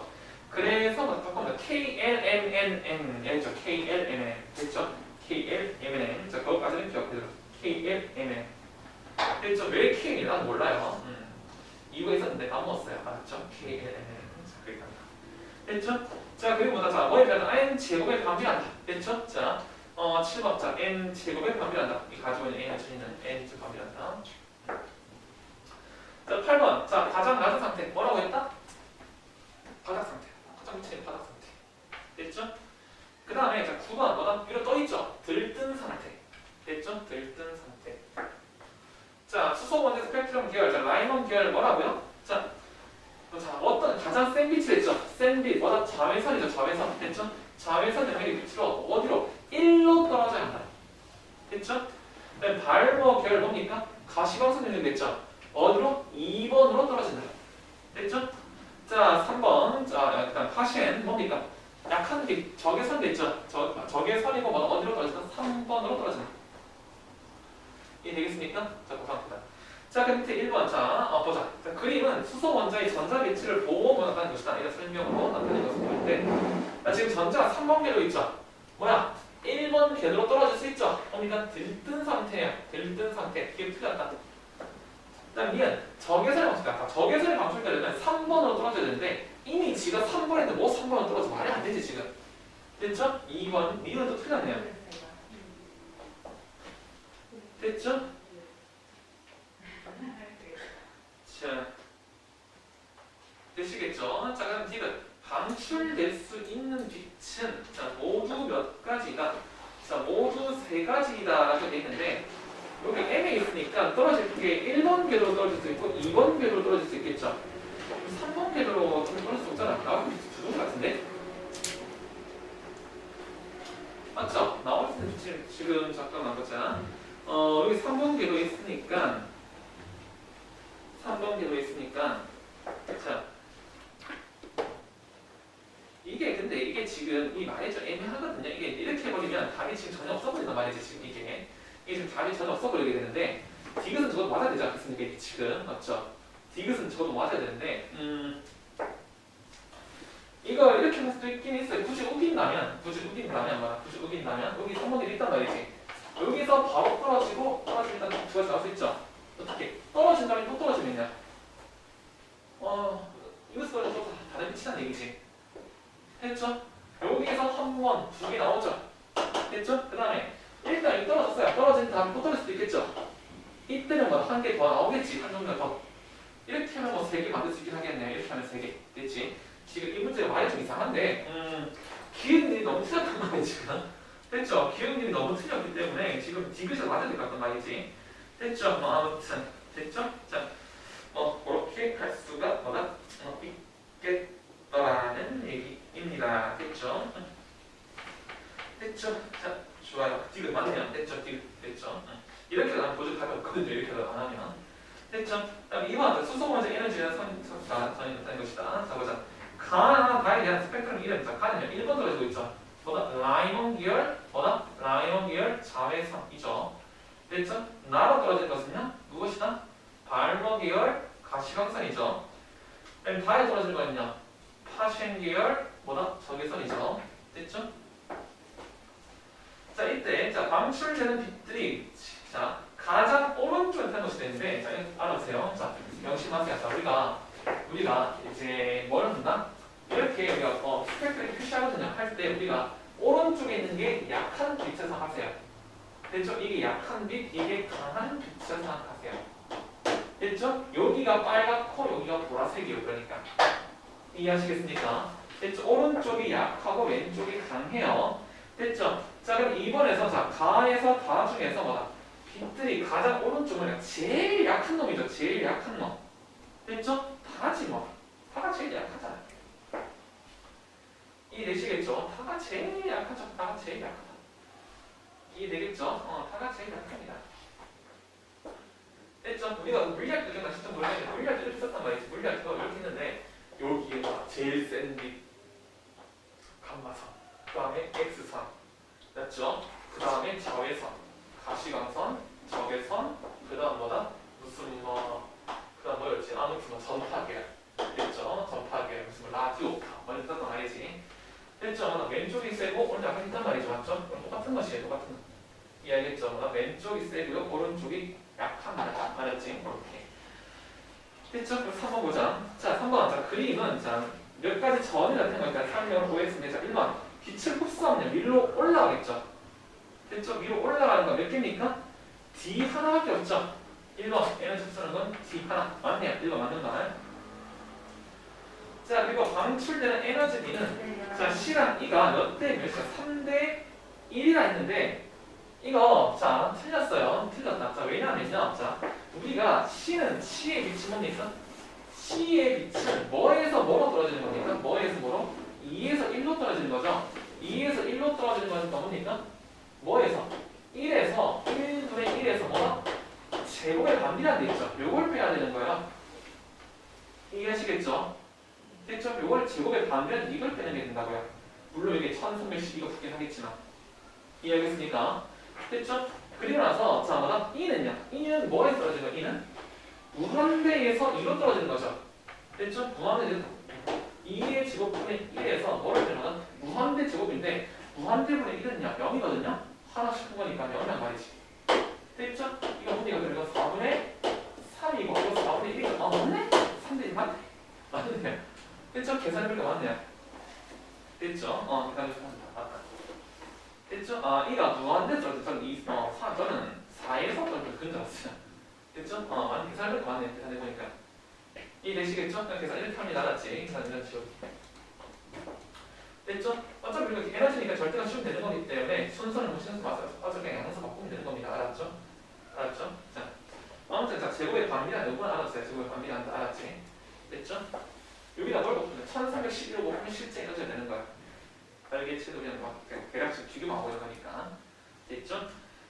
그래서 바꾸면 KLMNN. 얘죠. KLMN. 됐죠? KLMN. 자, 그것까지는 기억해두세요. KLMN. 됐죠? 왜 K이 난 몰라요. 2부에 있었는데 까먹었어요. 알았죠? KLMN. 자, 그러니까. 됐죠? 자, 그리고 뭐다? 자, 뭐에 대한 n 제곱에 반비한다. 됐죠? 자, 7번. 자, n 제곱에 반비한다. 이 가지고 있는 n의 전위는 n 제곱 반비한다. 자, 8번. 자, 가장 낮은 상태. 뭐라고 했다? 바닥 상태. 가장 밑에 바닥 상태. 됐죠? 그 다음에 자, 9번. 뭐다? 위로 떠있죠? 들뜬 상태. 됐죠? 들뜬 상태. 자, 수소 원자 스펙트럼 계열. 자, 라이먼 계열 뭐라고요? 자, 어떤 가장 센 빛을 했죠? 센 빛, 뭐다? 자외선이죠, 자외선. 됐죠? 자외선 영역이 빛으로 어디로? 1로 떨어져야 한다. 됐죠? 그다음에 발모 계열 뭡니까? 가시광선 영역이 됐죠? 어디로? 2번으로 떨어진다. 됐죠? 자, 3번. 자, 일단 파시엔 뭡니까? 약한 빛, 적외선 됐죠? 적외선이고 뭐다? 어디로 떨어진다? 3번으로 떨어진다. 이해 되겠습니까? 자, 고맙습니다. 자, 그 밑에 1번. 자, 보자. 자, 그림은 수소 원자의 전자 배치를 보고 나타낸 것이다. 이런 설명으로 나타낸 것을 보는데, 자, 지금 전자가 3번 궤로 있죠? 뭐야? 1번 궤로 떨어질 수 있죠? 그러니까 들뜬 상태야. 들뜬 상태. 이게 틀렸다. 그다음 얘는 적외선의 방출 같다. 적외선의 방출되려면 3번으로 떨어져야 되는데, 이미 지가 3번 했는데 뭐 3번으로 떨어져? 말이 안 되지, 지금. 됐죠? 2번. 니는 또 틀렸네요. 됐죠? 자, 되시겠죠? 자, 그럼 D는 방출될 수 있는 빛은 자, 모두 몇 가지다? 자, 모두 3가지다 라고 되어 있는데 여기 M에 있으니까 떨어질 게 1번 궤도로 떨어질 수 있고 2번 궤도로 떨어질 수 있겠죠? 3번 궤도로 떨어질 수 없잖아. 나올 수 있을 것 같은데? 맞죠? 나올 수 있는 빛이 지금 잠깐만 보자. 여기 3번 궤도에 있으니까 3번 궤도에 있으니까 자 근데 이게 지금 이 말이 좀 애매하거든요. 이게 이렇게 해버리면 답이 지금 전혀 없어버린단 말이지. 지금 이게 지금 답이 전혀 없어버리게 되는데 디귿은 적어도 맞아야 되지 않겠습니까? 이게 지금 맞죠? 디귿은 적어도 맞아야 되는데 이거 이렇게 할 수도 있긴 있어요. 굳이 우긴다면 여기 3번이 있단 말이지. 여기서 바로 떨어진다는 두 가지 나올 수 있죠. 어떻게? 떨어진다면 또 떨어지면요. 이것을 또 다른 빛이라는 얘기지. 했죠? 여기에서 한 번, 2개 나오죠? 됐죠? 그 다음에 일단 여기 떨어졌어요. 떨어진 다음에 또 떨어질 수도 있겠죠? 이때는 뭐 한 개 더 나오겠지. 한 종류 더. 이렇게 하면 뭐 3개 만들 수 있긴 하겠네. 이렇게 하면 3개. 됐지? 지금 이 문제가 말이 좀 이상한데 기억들이 너무 틀렸단 말이야 지금. 됐죠? 기억들이 너무 틀렸기 때문에 지금 디귿이 맞아야 될 것 같단 말이지. 됐죠? 아무튼 됐죠? 자, 그렇게 할 수가 뭐다? 있겠다라는 얘기입니다. 됐죠? 됐죠? 자, 좋아요. 디귿 맞네요. 됐죠? 디귿 됐죠? 이렇게 나는 보조 답이 없거든요. 이렇게 안 하면. 됐죠? 그다음 2번 수소 원자 에너지는 선이 나타낸 것이다. 자, 보자. 가나 다에 대한 스펙트럼 이름. 자, 가는요 1번 들어지고 있죠. 보다 라이몬 계열 자외선이죠. 됐죠? 나로 떨어진 것은요? 무엇이다? 발모 계열 가시광선이죠. 그럼 다에 떨어진 거는요? 파셴 계열 적외선이죠. 됐죠? 자, 이때 방출되는 빛들이 가장 오른쪽에 나타난 것이 되는데 자, 알아보세요. 자, 명심하세요. 자, 우리가 이제 뭘 한다? 이렇게 우리가 스펙트를 표시하거든요. 할 때 우리가 오른쪽에 있는 게 약한 빛을 생각하세요. 됐죠? 이게 약한 빛, 이게 강한 빛을 생각하세요. 됐죠? 여기가 빨갛고 여기가 보라색이에요. 그러니까 이해하시겠습니까? 됐죠? 오른쪽이 약하고 왼쪽이 강해요. 됐죠? 자, 그럼 2번에서 자, 가에서 다 중에서 뭐다? 빛들이 가장 오른쪽은 제일 약한 놈이죠. 제일 약한 놈. 됐죠? 다지 뭐. 다가 제일 약하잖아. 이해되시겠죠? 다가 제일 약하죠. 다가 제일 약하다. 이해되겠죠? 다가 제일 약합니다. 됐죠? 우리가 물리학 때 기억나 진짜 모르겠는데 물리학 때 이렇게 썼단 말이지. 물리학 때 이렇게 했는데 여기에 막 제일 센 빛 감마선, 그 다음에 X선, 맞죠? 그 다음에 자외선, 가시광선, 적외선, 그 다음 뭐다? 무슨 뭐, 그 다음 뭐였지? 아무튼 뭐 전파계열, 됐죠? 전파계열, 무슨 뭐 라디오파, 뭐 이런 뜻도 알지? 됐죠? 왼쪽이 세고 오늘 약간 했단 말이죠, 맞죠? 똑같은 것이에요, 똑같은 거. 이해하겠죠? 왼쪽이 세고요, 오른쪽이 약한 거다, 알았지? 그렇게. 됐죠? 그럼 3번 보자. 자, 3번. 자, 그림은 자, 몇 가지 점이 나타난 거니까 설명을 보겠습니다. 자, 1번. 빛을 흡수하면 위로 올라가겠죠? 됐죠? 위로 올라가는 건 몇 개입니까? D 하나밖에 없죠? 1번. 에너지 흡수하는 건 D 하나. 맞네요. 1번 맞는 말. 자, 그리고 방출되는 에너지 B는 자, C랑 E가 몇 대 몇이야? 3대 1이라 했는데 이거 자, 틀렸어요. 틀렸다. 자, 왜냐하면요. 자, 우리가 C는 C의 빛이 뭡니까? C의 빛은 뭐에서 뭐로 떨어지는 겁니까? 뭐에서 뭐로? 2에서 1로 떨어지는 거죠. 2에서 1로 떨어지는 건 뭡니까? 뭐에서? 1에서 1분의 1에서 뭐가? 제곱의 반비라는 데 있죠. 요걸 빼야 되는 거예요. 이해하시겠죠? 됐죠? 요걸 제곱의 반비라는 이걸 빼는 게 된다고요. 물론 이게 1300씩 이거 붙긴 하겠지만. 이해하겠습니까? 됐죠? 그리고 나서 자 뭐다? E는요? E는 뭐에 떨어지는 거예요? E는? 무한대에서 2로 떨어지는 거죠. 됐죠? 무한대 2의 제곱분의 1에서 뭐를 빼는 거다? 무한대 제곱인데 무한대분의 1은요? 0이거든요? 하나씩 푼 거니까 0이란 말이지. 됐죠? 이거 뭡니까? 그리고 4분의 3이고 이거 4분의 1이고 맞네? 3대 1 맞네? 맞네. 됐죠? 계산해보니까 맞네요. 됐죠? 계산해보니까 맞다. 됐죠? 이가 무한대 떨어져. 저는 4에서 떨어져. 근절했어요. 됐죠? 많이 계산해보니까 맞네요. 계산해보니까. 이해되시겠죠? 그냥 계산 이렇게 합니다. 알았지? 계산 이런 식으로. 됐죠? 어차피 이렇게 에너지니까 절대가 쉬우면 되는 거기 때문에 순서는 뭐 신수 맞아요. 어차피 그냥 양수 바꾸면 되는 겁니다. 알았죠? 알았죠? 자, 아무튼 자, 제곱의 반비례한 요건 알았어요. 제곱의 반비례한 거 알았지? 됐죠? 여기다 뭘 곱하면 1311로 곱하면 실제 에너지가 되는 거야. 알겠지? 그냥 막 대략적 비교만 하고 있는 거니까. 됐죠?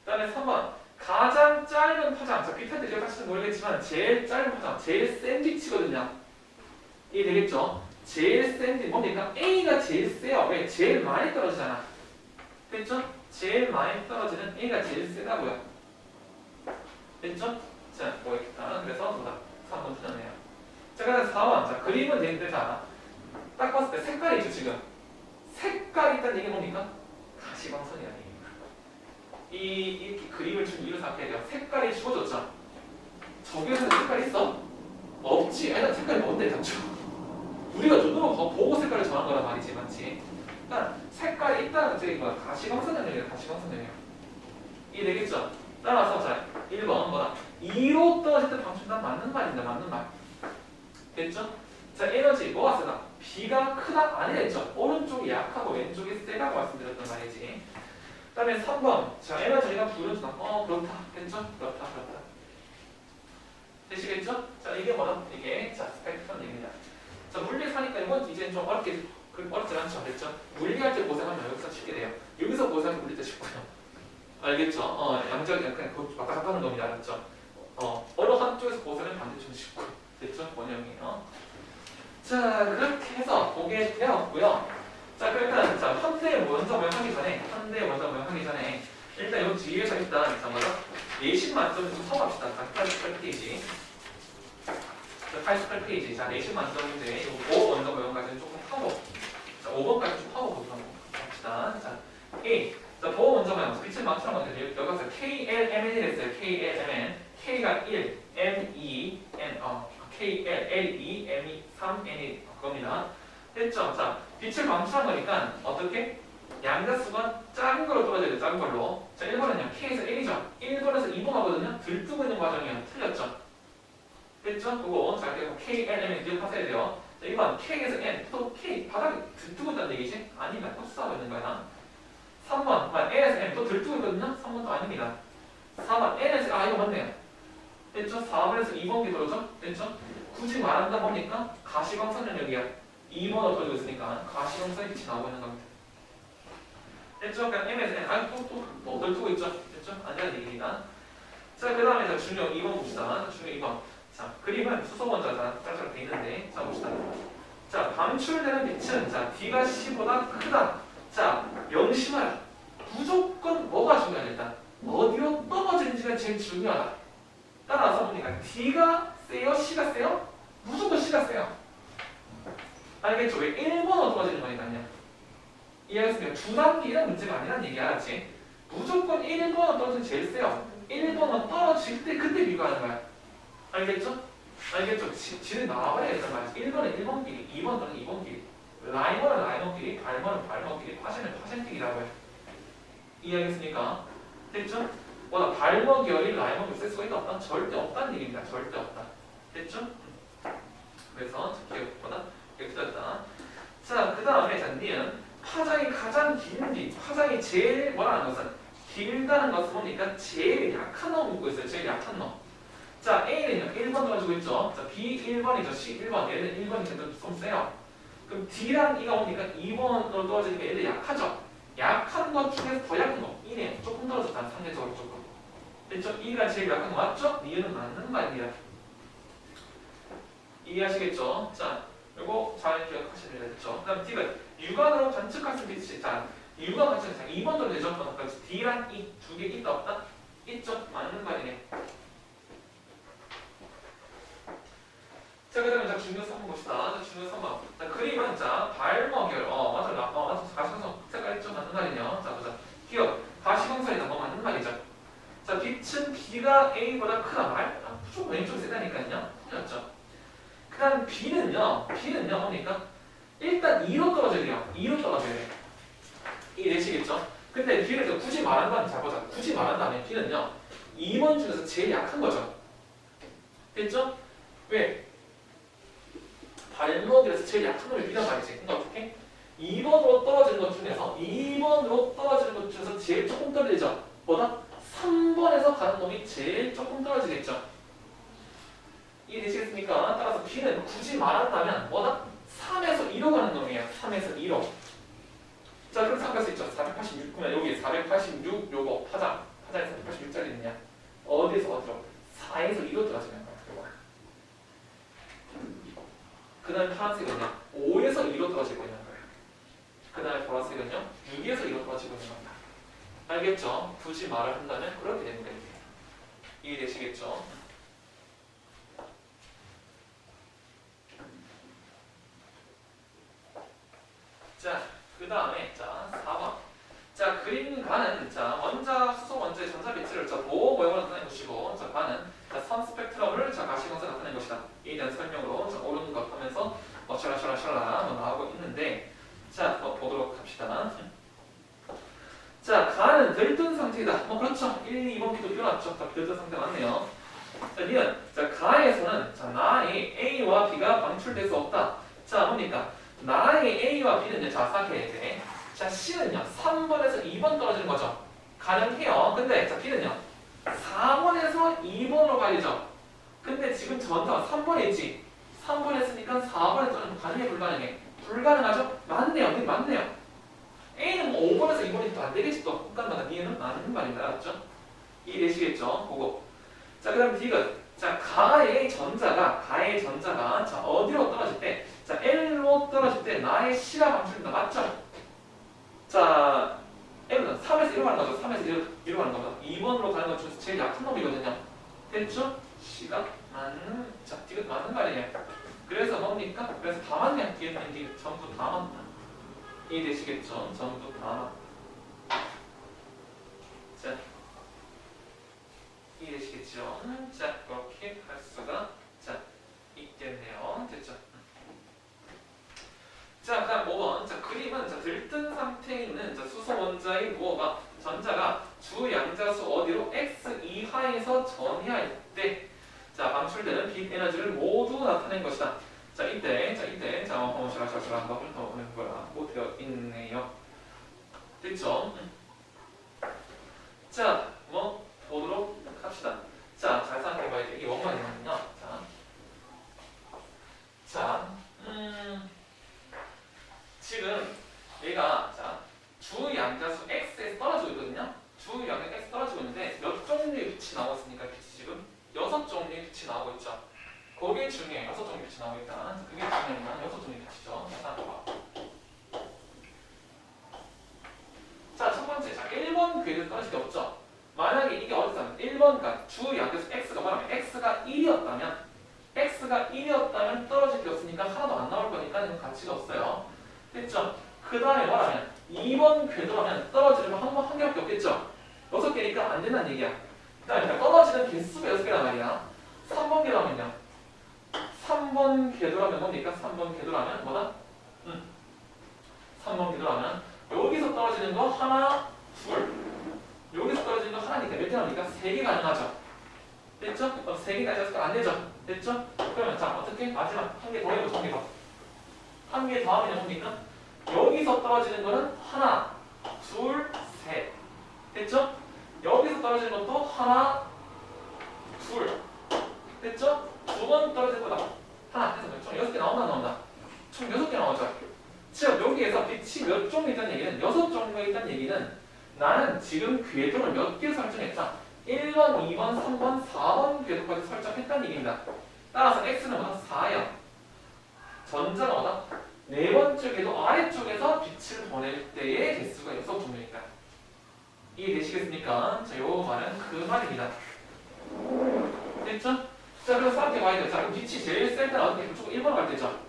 그 다음에 3번. 가장 짧은 파장. 자, 비탈 때 기억하실지 모르겠지만 제일 짧은 파장, 제일 센 빛이거든요. 이게 되겠죠? 제일 센 빛, 뭡니까? A가 제일 세요. 왜? 제일 많이 떨어지잖아. 됐죠? 제일 많이 떨어지는 A가 제일 세다고요. 됐죠? 자, 뭐였다? 그래서 뭐다? 3번 틀렸네요. 자, 그다음 4번. 자, 그림은 되는데 자, 딱 봤을 때 색깔이 있죠, 지금. 색깔이 있다는 얘기는 뭡니까? 가시광선이 아니에요. 이렇게 그림을 좀 이루어서 생각해야 돼요. 색깔이 주어졌죠? 저기에서 색깔 있어? 없지. 아니, 색깔이 뭔데, 단추? 우리가 눈으로 보고 색깔을 정한 거란 말이지, 맞지? 그러니까 색깔이 있다는 게 뭐야? 가시광선이에요, 가시광선이에요. 이해되겠죠? 따라서 자, 1번 뭐다? 2로 떨어질 때 방출단 맞는 말입니다, 맞는 말. 됐죠? 자, 에너지 뭐가 세다? B가 크다? 아니랬죠? 오른쪽이 약하고 왼쪽이 세다고 말씀드렸단 말이지. 그 다음에 3번. 자, 에너지가 불어주다. 그렇다. 됐죠? 그렇다. 되시겠죠? 자, 이게 뭐다? 이게, 자, 스펙트럼 얘기입니다. 자, 물리 사니까 이건 이제 좀 어렵지 않죠? 됐죠? 물리할 때 고생하면 여기서 쉽게 돼요. 여기서 고생하면 물릴 때 쉽고요. 알겠죠? 양적이 그냥 왔다 갔다 하는 겁니다. 알았죠? 어느 한쪽에서 고생하면 반대 좀 쉽고. 됐죠? 원형이요. 자, 그렇게 해서 보게 되었고요. 자, 그러니까 자, 현대 원자 모형 하기 전에 일단 요 뒤에서 일단 자, 뭐죠? 내신 만점을 좀 써봅시다. 88페이지. 88페이지. 자, 내신 만점인데 요 원자 모형까지는 조금 하고, 자, 5번까지 좀 하고 보도록 합시다. 자, A. 자, 보호 원자 모형. 빛을 맞추는 건데 여기서 KLMN이 됐어요. KLMN. K가 1, M, 2, N, KL, L, 2, M, 2, 3, N이 그겁니다. 됐죠? 자, 빛을 방출한 거니까 어떻게? 양자수가 작은 걸로 떨어져야 돼요. 작은 걸로. 자, 1번은요. K에서 1이죠. 1번에서 2번 하거든요. 들뜨고 있는 과정이에요. 틀렸죠? 됐죠? 그거 자, K, L, M을 기억하셔야 돼요. 자, 2번 K에서 N. 또 K 바닥에 아닙니다. 또 수하고 있는 거야. 3번 n에서 m 또 들뜨고 있거든요. 3번도 아닙니다. 4번 n에서 이거 맞네요. 됐죠? 4번에서 2번 기도죠? 됐죠? 굳이 말한다 보니까 가시광선 영역이야. 2번으로 돌리고 있으니까 가시광선이 빛이 나오고 있는 겁니다. 됐죠? 그냥 m에서 n 또 들뜨고 있죠? 됐죠? 안 되는 얘기입니다. 자, 그 다음에 중요 2번 봅시다. 중요 2번. 자, 그림은 수소원자가 짤짤 돼 있는데, 자, 봅시다. 자, 방출되는 빛은, 자, D가 C보다 크다. 자, 명심하라. 무조건 뭐가 중요하다, 일단. 어디로 떨어지는지가 제일 중요하다. 따라서 보니까 D가 세요? C가 세요? 무조건 C가 세요. 알겠죠? 왜 1번으로 떨어지는 거니까요. 이해하겠습니까? 두 단계 이런 문제가 아니란 얘기 알았지? 무조건 1번으로 떨어지는 제일 세요. 1번은 떨어질 때 그때 비교하는 거야. 알겠죠? 알겠죠? 지는 나와버려야겠단 말이야. 1번은 1번끼리, 2번은 2번끼리, 라이머는 라이머끼리, 발머는 발머끼리, 파생은 파생끼리라고요. 이해하겠습니까? 됐죠? 뭐다 발머 계열이 라이머 계열 쓸 수가 있다 없다? 절대 없다는 얘기입니다. 절대 없다. 됐죠? 그래서 기억보다 이렇게 틀렸다. 자, 그 다음에 자, 니은 파장이 가장 긴 뒤, 파장이 제일 뭐라는 것은 길다는 것은 뭡니까? 제일 약한 놈 묻고 있어요. 제일 약한 놈. 자, A는요, 1번 떨어지고 있죠. 자, B 1번이죠. C 1번. 얘는 1번이니까 좀 세요. 그럼 D랑 E가 뭡니까? 2번으로 떨어지니까 얘들 약하죠. 약한 것 중에서 더 약한 거. E는 조금 떨어졌다. 상대적으로 조금. 됐죠? E가 제일 약한 거 맞죠? E는 맞는 말입니다. 이해하시겠죠? 자, 요거 잘 기억하시면 됐죠? 그 다음 D가 육안으로 관측할 수 있듯이, 자, 육안 관측, 자, 2번도 되죠? 그러니까 D랑 E 두 개 있다 없다? 있죠? 맞는 말이네. 자, 그 다음에 자, 중요 3번 봅시다. 자, 중요 3번. 자, 그림은 자, 발머결. 맞아. 맞아. 가시광선 색깔이 좀 맞는 말이냐? 자, 보자. 기억. 가시광선이다. 뭐 맞는 말이죠. 자, 빛은 B가 A보다 크다 말? 무조건 왼쪽이 세다니까요. 틀렸죠? 그 다음 B는요, 뭡니까? 일단 2로 떨어져야 돼요. 2로 떨어져야 돼. 이해되시겠죠? 근데 B를 굳이 말한다면, 자, 보자. 굳이 말한다면 B는요, 2번 중에서 제일 약한 거죠. 됐죠? 왜? 발목이라서 제일 약한 놈이 B란 말이지. 그러니까 어떻게? 2번으로 떨어지는 것 중에서 2번으로 떨어지는 것 중에서 제일 조금 떨어지죠. 뭐다? 3번에서 가는 놈이 제일 조금 떨어지겠죠. 이해되시겠습니까? 따라서 B는 굳이 말한다면 뭐다? 3에서 2로 가는 놈이에요. 3에서 2로. 자, 그럼 생각할 수 있죠. 486구면 여기 486 요거 파장에서 486짜리는요. 어디에서 어디로? 4에서 2로 떨어지는 거야. 그 다음에 파란색은요, 5에서 2로 떨어지고 있는 거예요. 그 다음에 보라색은요, 6에서 2로 떨어지고 있는 겁니다. 알겠죠? 굳이 말을 한다면 그렇게 됩니다. 이해되시겠죠? 자, 그 다음에 자, 4번. 자, 그림가는 자, 원자, 수소 원자의 전자 빛을 자, 보호 모형으로 나타낸 것이고, 자, 가는 자, 선 스펙트럼을 자, 가시광선 나타낸 것이다. 이에 대한 설명으로 자, 옳은 것 하면서 샤라샤라샤라 나오고 있는데, 자, 보도록 합시다. 자, 가는 들뜬 상태이다. 그렇죠. 1, 2번 기도 일어났죠. 자, 들뜬 상태 맞네요. 자, 니은 자, 가에서는 자, 나의 A와 B가 방출될 수 없다. 자, 뭡니까? 나의 A와 B는 자, 사귀어야 돼. 자, C는요, 3번에서 2번 떨어지는 거죠. 가능해요. 근데 자, B는요, 4번에서 2번으로 가야죠. 근데 지금 전자가 3번에 있지. 3번에 있으니까 4번에 떨어지면 가능해, 불가능해? 불가능하죠? 맞네요. 네, 맞네요. A는 뭐 5번에서 2번이 또 안 되겠지. 또 국간마다 B는 맞는 말입니다. 알았죠? 이해되시겠죠? 그거. 자, 그 다음 D가 자, 가의 전자가 자, 어디로 떨어질 때? 자, L로 떨어질 때 나의 C가 방출된다. 맞죠? 자, L은 3에서 1로 가는 거죠. 3에서 1로 가는 거죠. 2번으로 가는 것 중에서 제일 약한 놈이거든요. 됐죠? C가 맞는, 자, D가 맞는 말이에요. 그래서 뭡니까? 그래서 다 맞네요. D는 D 전부 다 맞다. 이해되시겠죠? 전부 다 맞다. 자, 이해되시겠죠? 자, 그렇게 할 수가 자, 있겠네요. 됐죠? 자, 그 다음 5번. 자, 그림은 자, 들뜬 상태에 있는 자, 수소 원자의 무어가 전자가 주 양자수 어디로 x 이하에서 전이하일 때 자, 방출되는 빛 에너지를 모두 나타낸 것이다. 이때 제가 한번 훑어보는 거라 못 되어 있네요. 됐죠? 자, 뭐 보도록 합시다. 자, 잘 생각해봐야 돼. 이게 원망이거든요. 지금 얘가 주 양자수 x에서 떨어지고 있거든요. 주 양자수 x 떨어지고 있는데 몇 종류의 빛이 나오고 있습니까? 빛이 지금 6종류의 빛이 나오고 있죠. 그게 중요해요. 6종류의 빛이 나오고 있다. 그게 중요한 6종류의 빛이죠. 자, 첫 번째. 1번 궤도 떨어질 게 없죠. 만약에 이게 어딨다면 1번까지 주 양자수 x가 뭐라면 x가 1이었다면 떨어질 게 없으니까 하나도 안 나올 거니까 이건 가치가 없어요. 됐죠? 그 다음에 뭐라면 2번 궤도라면 떨어지려면 한 개밖에 없겠죠? 6개니까 안 된다는 얘기야. 그 다음에 떨어지는 개수가 6개란 말이야. 3번 궤도라면요. 3번 궤도라면 뭡니까? 3번 궤도라면 뭐다? 3번 궤도라면 여기서 떨어지는 거 하나, 둘. 여기서 떨어지는 거 하나니까 몇 개 나옵니까? 3개 가능하죠. 됐죠? 3개가 있어서 안 되죠? 됐죠? 그러면 자 어떻게? 마지막 한 개 더 해보죠. 한 개 더 하면 뭡니까? 여기서 떨어지는 거는 하나, 둘, 셋. 됐죠? 여기서 떨어지는 것도 하나, 둘. 됐죠? 두 번 떨어질 거다. 하나, 해서 총 6개 나온다. 총 6개 나오죠. 즉 여기에서 빛이 몇 종류 있다는 얘기는 6종류가 있다는 얘기는 나는 지금 궤도를 몇 개 설정했다. 1번, 2번, 3번, 4번 궤도까지 설정했다는 얘기입니다. 따라서 x는 뭐다? 4야. 전자가 뭐다? 네 번째 궤도 아래쪽에서 빛을 보낼 때의 개수가 6종류니까. 이해되시겠습니까? 자, 요 말은 그 말입니다. 됐죠? 자, 그래서 생각해 봐야 돼요. 자, 빛이 제일 셀 때는 어떻게? 무조건 1번으로 갈 때죠.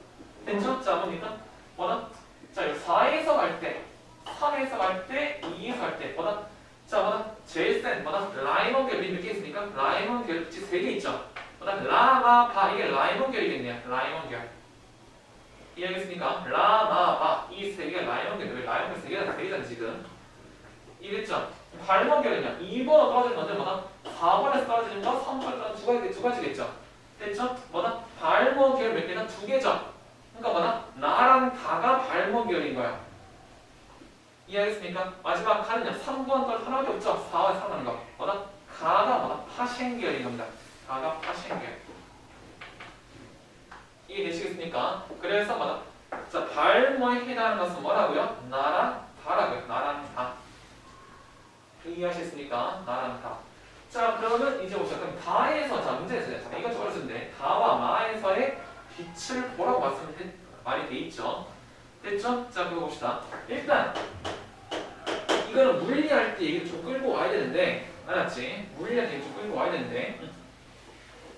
됐죠? 자, 뭡니까? 뭐다? 자, 4에서 갈 때, 3에서 갈 때, 2에서 갈 때, 뭐다? 자, 뭐다? 제일 센, 뭐다? 라이먼 계열이 몇 개 있습니까? 라이먼 계열 빛이 3개 있죠? 뭐다? 라, 마, 바. 이게 라이먼 계열이겠네요. 라이먼 계열. 이해하겠습니까? 라, 마, 바. 이 3개가 라이먼 계열. 왜 라이먼 계열 3개가 3개잖아, 지금. 이해됐죠? 발먼 계열은요. 2번으로 떨어지는 건데, 뭐다? 4번에서 떨어지는 거, 3번에서 떨어지는 두 가지겠죠? 됐죠? 뭐다? 발먼 계열 몇 개나? 2개죠? 그러니까 뭐다? 나랑 다가 발먼 계열인 거야. 이해하겠습니까? 마지막 가는요. 3번 떨 하나밖에 없죠? 4와 3 하는 거. 뭐다? 가가 뭐다? 파생 계열인 겁니다. 가가 파생 계열. 이해되시겠습니까? 그래서 뭐다? 자, 발모에 해당하는 것은 뭐라고요? 나랑 다라고요. 나랑 다. 이해하셨습니까? 나랑 다. 자, 그러면 이제 보시죠. 그럼 다에서, 자, 문제에서요. 자, 이거 좀 어렵던데. 다와 마에서의 빛을 보라고 말이 돼 있죠. 됐죠? 자, 그거 봅시다. 일단 이거는 물리할 때 얘기를 좀 끌고 와야 되는데, 알았지? 물리할 때 얘기 좀 끌고 와야 되는데,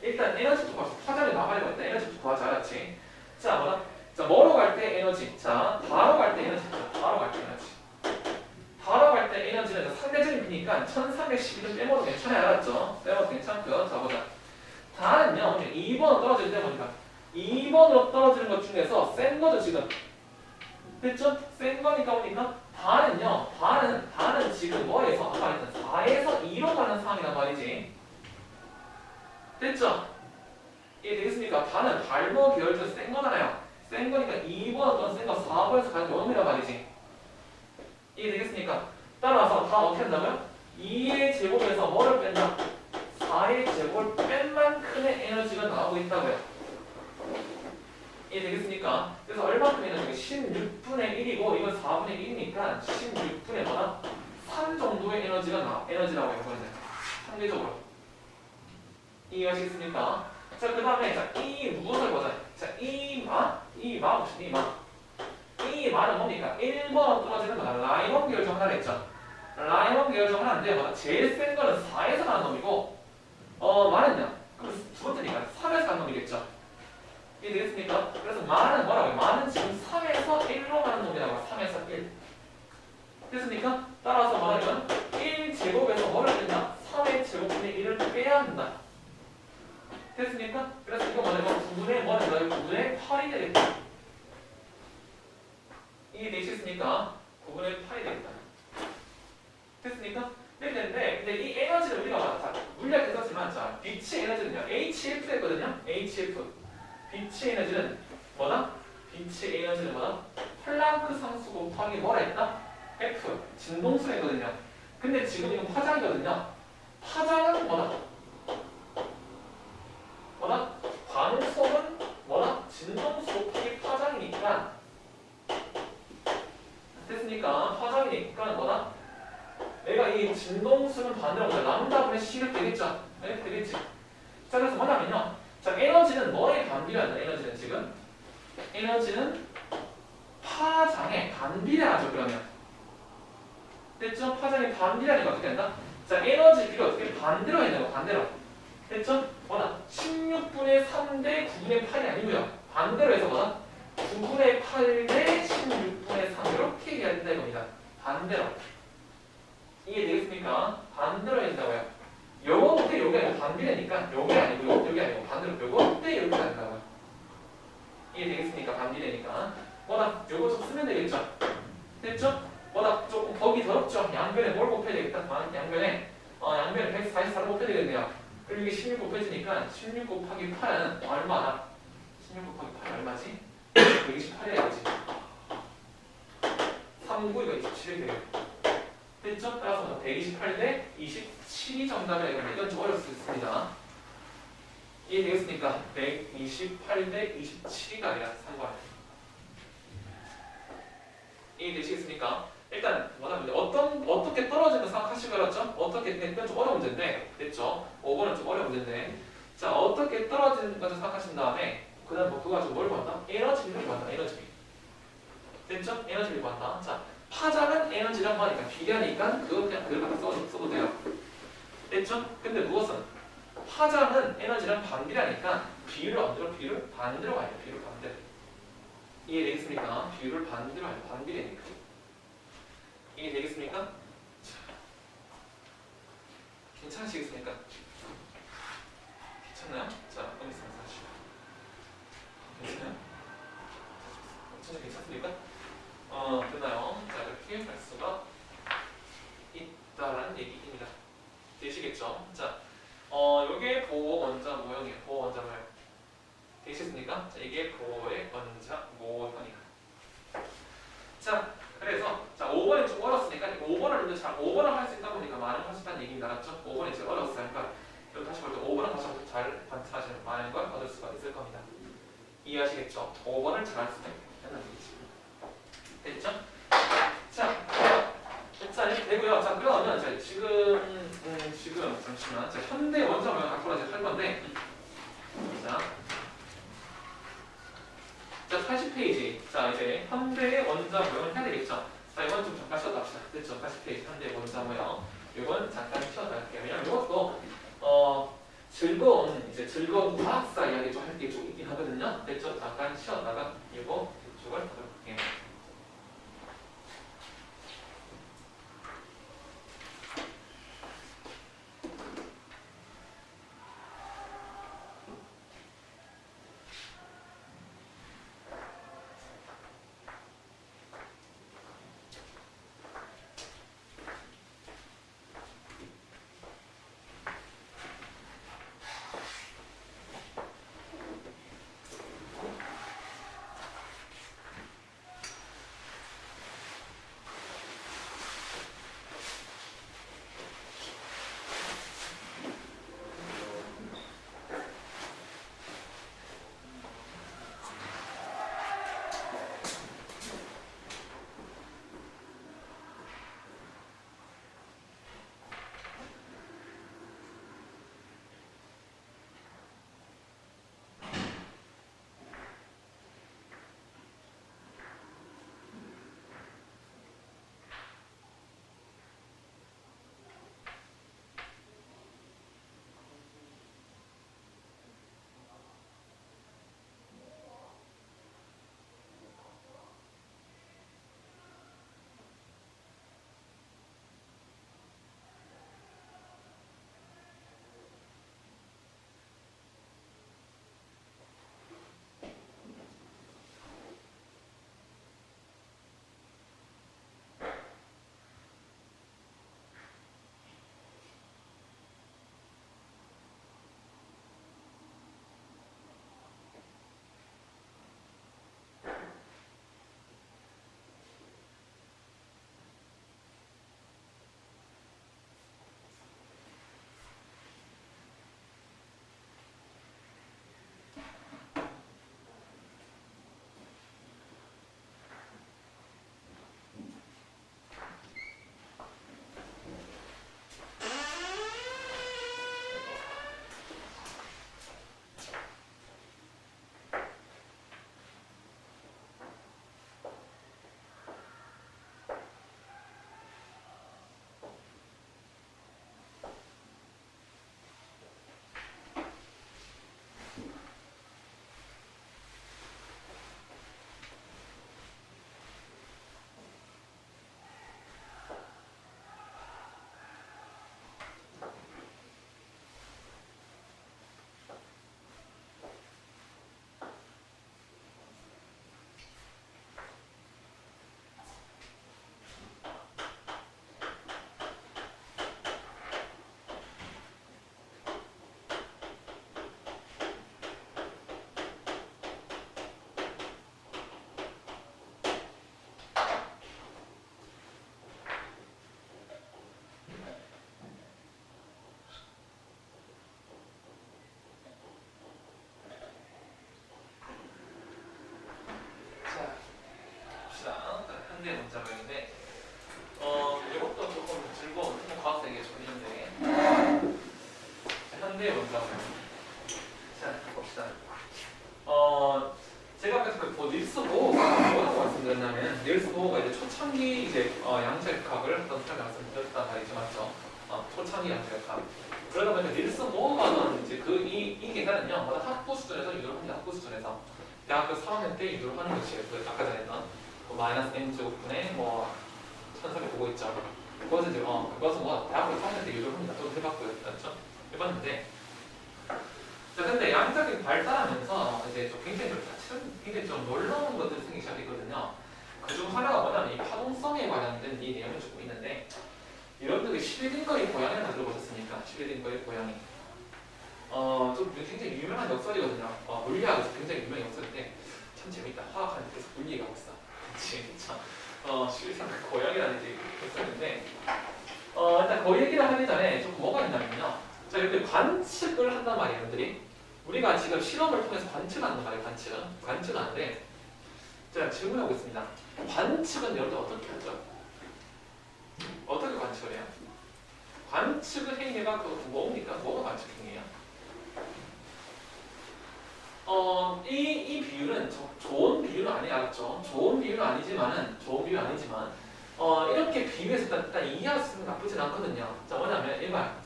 일단 에너지부터 구하자. 화장을 나가려고 했다. 에너지부터 구하자. 알았지? 자, 뭐다? 자, 뭐로 갈 때 에너지? 자, 다로 갈 때 에너지. 다로 갈 때 에너지. 다로 갈 때 에너지는 상대적인 비니까 1312는 빼먹어도 괜찮아요. 알았죠? 빼먹어도 괜찮고요. 자, 보자. 다는요, 2번으로 떨어질 때 보니까 2번으로 떨어지는 것 중에서 센 거죠, 지금. 됐죠? 센 거니까 보니까 다는 지금 뭐에서? 아까 말했던 4에서 2로 가는 상황이란 말이지. 됐죠? 이해되겠습니까? 다는 발모 계열 중에서 센 거잖아요. 센 거니까 2번 어떤 센 거 4번에서 가는 원음이란 말이지. 이해되겠습니까? 따라서 다 어떻게 한다고요? 2의 제곱에서 뭐를 뺀다? 4의 제곱을 뺀 만큼의 에너지가 나오고 있다고요. 이해되겠습니까? 그래서 얼마큼 에너지가 16분의 1이고 이건 4분의 1이니까 16분의 뭐다? 3 정도의 에너지라고 해요. 이거는 상대적으로. 이해하시겠습니까? 자, 그 다음에 자, 이 무엇을 보자. 자, 이 말은 뭡니까? 1번으로 떨어지는 거다. 라이먼 계열 중 하나가 있죠. 라이먼 계열 중 하나인데 뭐다? 제일 센 거는 4에서 가는 놈이고 말은요? 그럼 두 번째니까 3에서 가는 놈이겠죠. 이해되겠습니까? 그래서 말은 뭐라고요? 말은 지금 3에서 1로 가는 놈이라고. 3에서 1. 됐습니까? 따라서 말하면 1제곱에서 뭐를 뺀다? 3의 제곱분의 1을 빼야 한다. 됐습니까? 그래서 이거 뭐냐면 9분의 뭐는 거예요? 9분의 8이 되겠다. 이해되시겠습니까? 9분의 8이 되겠다. 됐습니까? 이렇게 되는데 근데 이 에너지를 우리가 자, 물리학 때 썼지만 자, 빛의 에너지는요. HF 했거든요. HF. 빛의 에너지는 뭐다? 빛의 에너지는 뭐다? 플랑크 상수 곱하기 뭐라 했다? F 진동수거든요. 근데 지금 이건 파장이거든요. 파장은 뭐다? 뭐다? 광속은 뭐다? 진동수 곱하기 파장이니까 됐습니까? 파장이니까 뭐다? 내가 이 진동수는 반대로 보자. 람다분의 C를 되겠죠? 네? 되겠지? 자 그래서 뭐냐면요. 자 에너지는 뭐에 반비례한다? 에너지는 지금 에너지는 파장에 반비례하죠. 그러면 됐죠? 파장에 반비례하니까 어떻게 된다? 자 에너지 비를 어떻게 반대로 해야 되고 반대로 됐죠? 뭐다? 16분의 3 대 9분의 8이 아니고요. 반대로 해서 뭐다? 9분의 8 대 16분의 3 이렇게 해야 된다 이겁니다. 반대로 이해되겠습니까? 반대로 해야 된다고요. 요거 때 요게 아니고 반비례니까 요게 아니고 요게 아니고 반대로 요거 때 이렇게 된다고요. 이해되겠습니까? 반비례니까 뭐다? 요거 좀 쓰면 되겠죠? 됐죠? 뭐다? 조금 보기 더럽죠? 양변에 뭘 곱해야 되겠다? 양변에 양변에 144를 곱해야 되겠네요. 그리고 이게 16 곱해지니까 16 곱하기 8은 얼마나? 16 곱하기 8이 얼마지? 128이야지. 3, 9, 이거 27이 되겠고 됐죠? 따라서 128 대 27이 정답이라 이건 좀 어려울 수 있습니다. 이해되겠습니까? 128 대 27이가 아니라 3번. 이해되시겠습니까? 일단 뭐냐면 어떻게 떨어지는 생각하실 거였죠? 어떻게 이건 좀 어려운 문제인데 됐죠? 5번은 좀 어려운 문제인데 자 어떻게 떨어지는 거죠 생각하신 다음에 그 다음 뭐 그거 가지고 뭘 구한다? 에너지를 구한다. 에너지 됐죠? 에너지를 구한다. 자 파장은 에너지랑 하니까 비례하니까 그거 그냥 그걸 써도 돼요. 됐죠? 근데 무엇은? 파장은 에너지랑 반비례하니까 비율을 언제로? 비율을 반대로 가야 돼요. 비율을 반대로. 이해되겠습니까? 비율을 반대로 가야 돼요. 반비례니까. 이해되겠습니까? 자, 괜찮으시겠습니까? 괜찮나요? 자, 음성 사실. 괜찮아요? 전혀 괜찮습니까? 됐나요? 자, 이렇게 갈 수가 있다라는 얘기입니다. 되시겠죠? 자, 요게 보호 원자 모형이에요. 보호 원자 모형. 되시겠습니까? 자, 이게 보호의 원자 모형이에요. 자, 그래서 자 5번이 좀 어렵으니까 5번을 잘 5번을 할 수 있다 보니까 많은 할 수 있다는 얘기입니다. 알았죠? 5번이 제일 어려웠어요. 그러니까 여기 다시 볼 때 5번은 다시 한번 잘 관찰하시면 많은 걸 얻을 수가 있을 겁니다. 이해하시겠죠? 5번을 잘 할 수 있다는 얘기지. 됐죠? 자, 이렇게 되고요. 자, 그러면 자, 지금 잠시만. 자, 현대 원자 모형 갖고 나서 할 건데, 자, 80페이지. 자, 이제 현대 원자 모형을 해야 되겠죠? 자, 이건 좀 잠깐 쉬었다 합시다. 됐죠? 80페이지 현대 원자 모형. 이건 잠깐 쉬었다 할게요. 왜냐면 이것도 즐거운 과학사 이야기 좀 할 게 좀 있긴 하거든요. 됐죠? 잠깐 쉬었다가 이거 이쪽을 하도록 할게요. 상대해 본다고요. 자, 봅시다. 제가 아까 그 닐스 보어가 뭐라고 말씀드렸냐면 닐스 보어가 이제 초창기 이제 양자역학을 했던 사람이 말씀드렸단 말이죠, 맞죠? 초창기 양자역학. 그러다 보니까 닐스 보어가는 이제 이 계산은요, 학부 수준에서 유도를 합니다. 학부 수준에서 대학교 3학년 때 유도를 하는 것이에요. 그 아까 전에 했던 마이너스 m 제곱분의 천석에 보고 있죠. 그것은 이제 그것은 대학교 3학년 때 유도를 합니다. 또 해봤고요, 맞죠? 해봤는데. 자, 근데 양자역학이 발달하면서 이제 좀 굉장히 좀 놀라운 것들이 생기기 시작했거든요. 그중 하나가 뭐냐면 이 파동성에 관련된 이 내용이 조금 있는데, 여러분들이 슈레딩거의 고양이를 들어보셨습니까? 슈레딩거의 고양이. 좀 굉장히 유명한 역설이거든요. 물리학에서 굉장히 유명한 역설인데 참 재밌다. 화학하는 데서 물리 얘기하고 있어. 그치, 참. 슈레딩거의 고양이라는 이제 역설인데, 일단 그 얘기를 하기 전에 좀 뭐가 있냐면요. 자, 여러분들 관측을 한단 말이에요, 여러분들이. 우리가 지금 실험을 통해서 관측하는 말이에요, 관측하는데. 자, 질문하고 있습니다. 관측은 여러분들 어떻게 하죠? 어떻게 관측을 해요? 관측의 행위가 뭡니까? 뭐가 관측 행위예요? 이 비율은 좋은 비율은 아니겠죠. 좋은 비율은 아니지만, 이렇게 비유해서 일단 이해할 수 있는 나쁘진 않거든요. 자, 뭐냐면,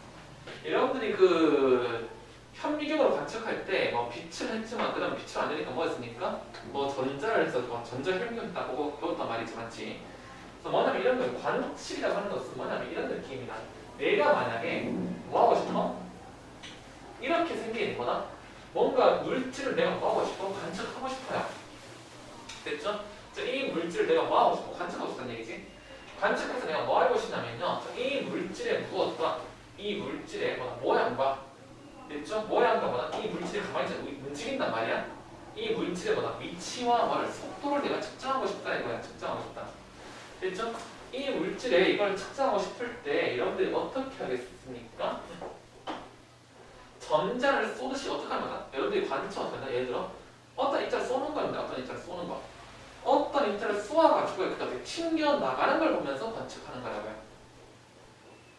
여러분들이 그 현미경으로 관측할 때 빛을 했지만 그 다음에 빛을 안 되니까 뭐 했습니까? 전자를 해서 전자현미경 딱 보고 배웠단 말이지, 맞지? 그래서 뭐냐면 이런 걸 관측이라고 하는 것은 뭐냐면 이런 느낌이다. 내가 만약에 뭐 하고 싶어? 이렇게 생기는 거다. 뭔가 물질을 내가 뭐 하고 싶어? 관측하고 싶어요. 됐죠? 자, 이 물질을 내가 뭐 하고 싶어? 관측하고 싶다는 얘기지. 관측해서 내가 뭐 하고 싶냐면요. 이 물질의 무엇과 이 물질의 모양과, 됐죠? 모양과 이 물질이 가만히 움직인단 말이야. 이 물질의 위치와 속도를 내가 측정하고 싶다 이거야. 측정하고 싶다. 됐죠? 이 물질에 이걸 측정하고 싶을 때 여러분들이 어떻게 하겠습니까? 전자를 쏘듯이 어떻게 하는 거다? 여러분들이 관측 어떻게 한다? 예를 들어 어떤 입자를 쏘는 겁니다. 어떤 입자를 쏘는 거. 어떤 입자를 쏘아가지고 이렇게 튕겨 나가는 걸 보면서 관측하는 거라고요.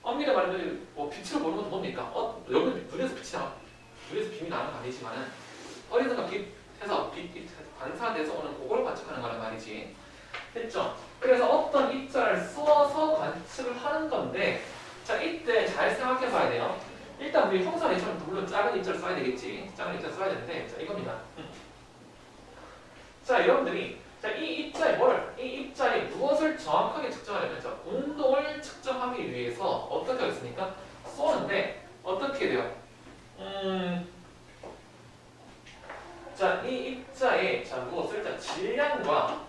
엄밀히 말하면 빛을 보는 것도 뭡니까? 여기 눈에서 빛이 나와. 눈에서 빛이 나는 거 아니지만은 어디선가 빛에서 빛 반사돼서 오는 그걸 관측하는 거란 말이지. 됐죠? 그래서 어떤 입자를 쏘아서 관측을 하는 건데, 자, 이때 잘 생각해 봐야 돼요. 일단 우리 형상에처럼 물론 작은 입자를 써야 되겠지. 작은 입자를 써야 되는데, 자, 이겁니다. 자, 여러분들이 이 입자에 무엇을 정확하게 측정하려면 운동을 측정하기 위해서 어떻게 하겠습니까? 쏘는데 어떻게 돼요? 자, 이 입자의 무엇을 질량과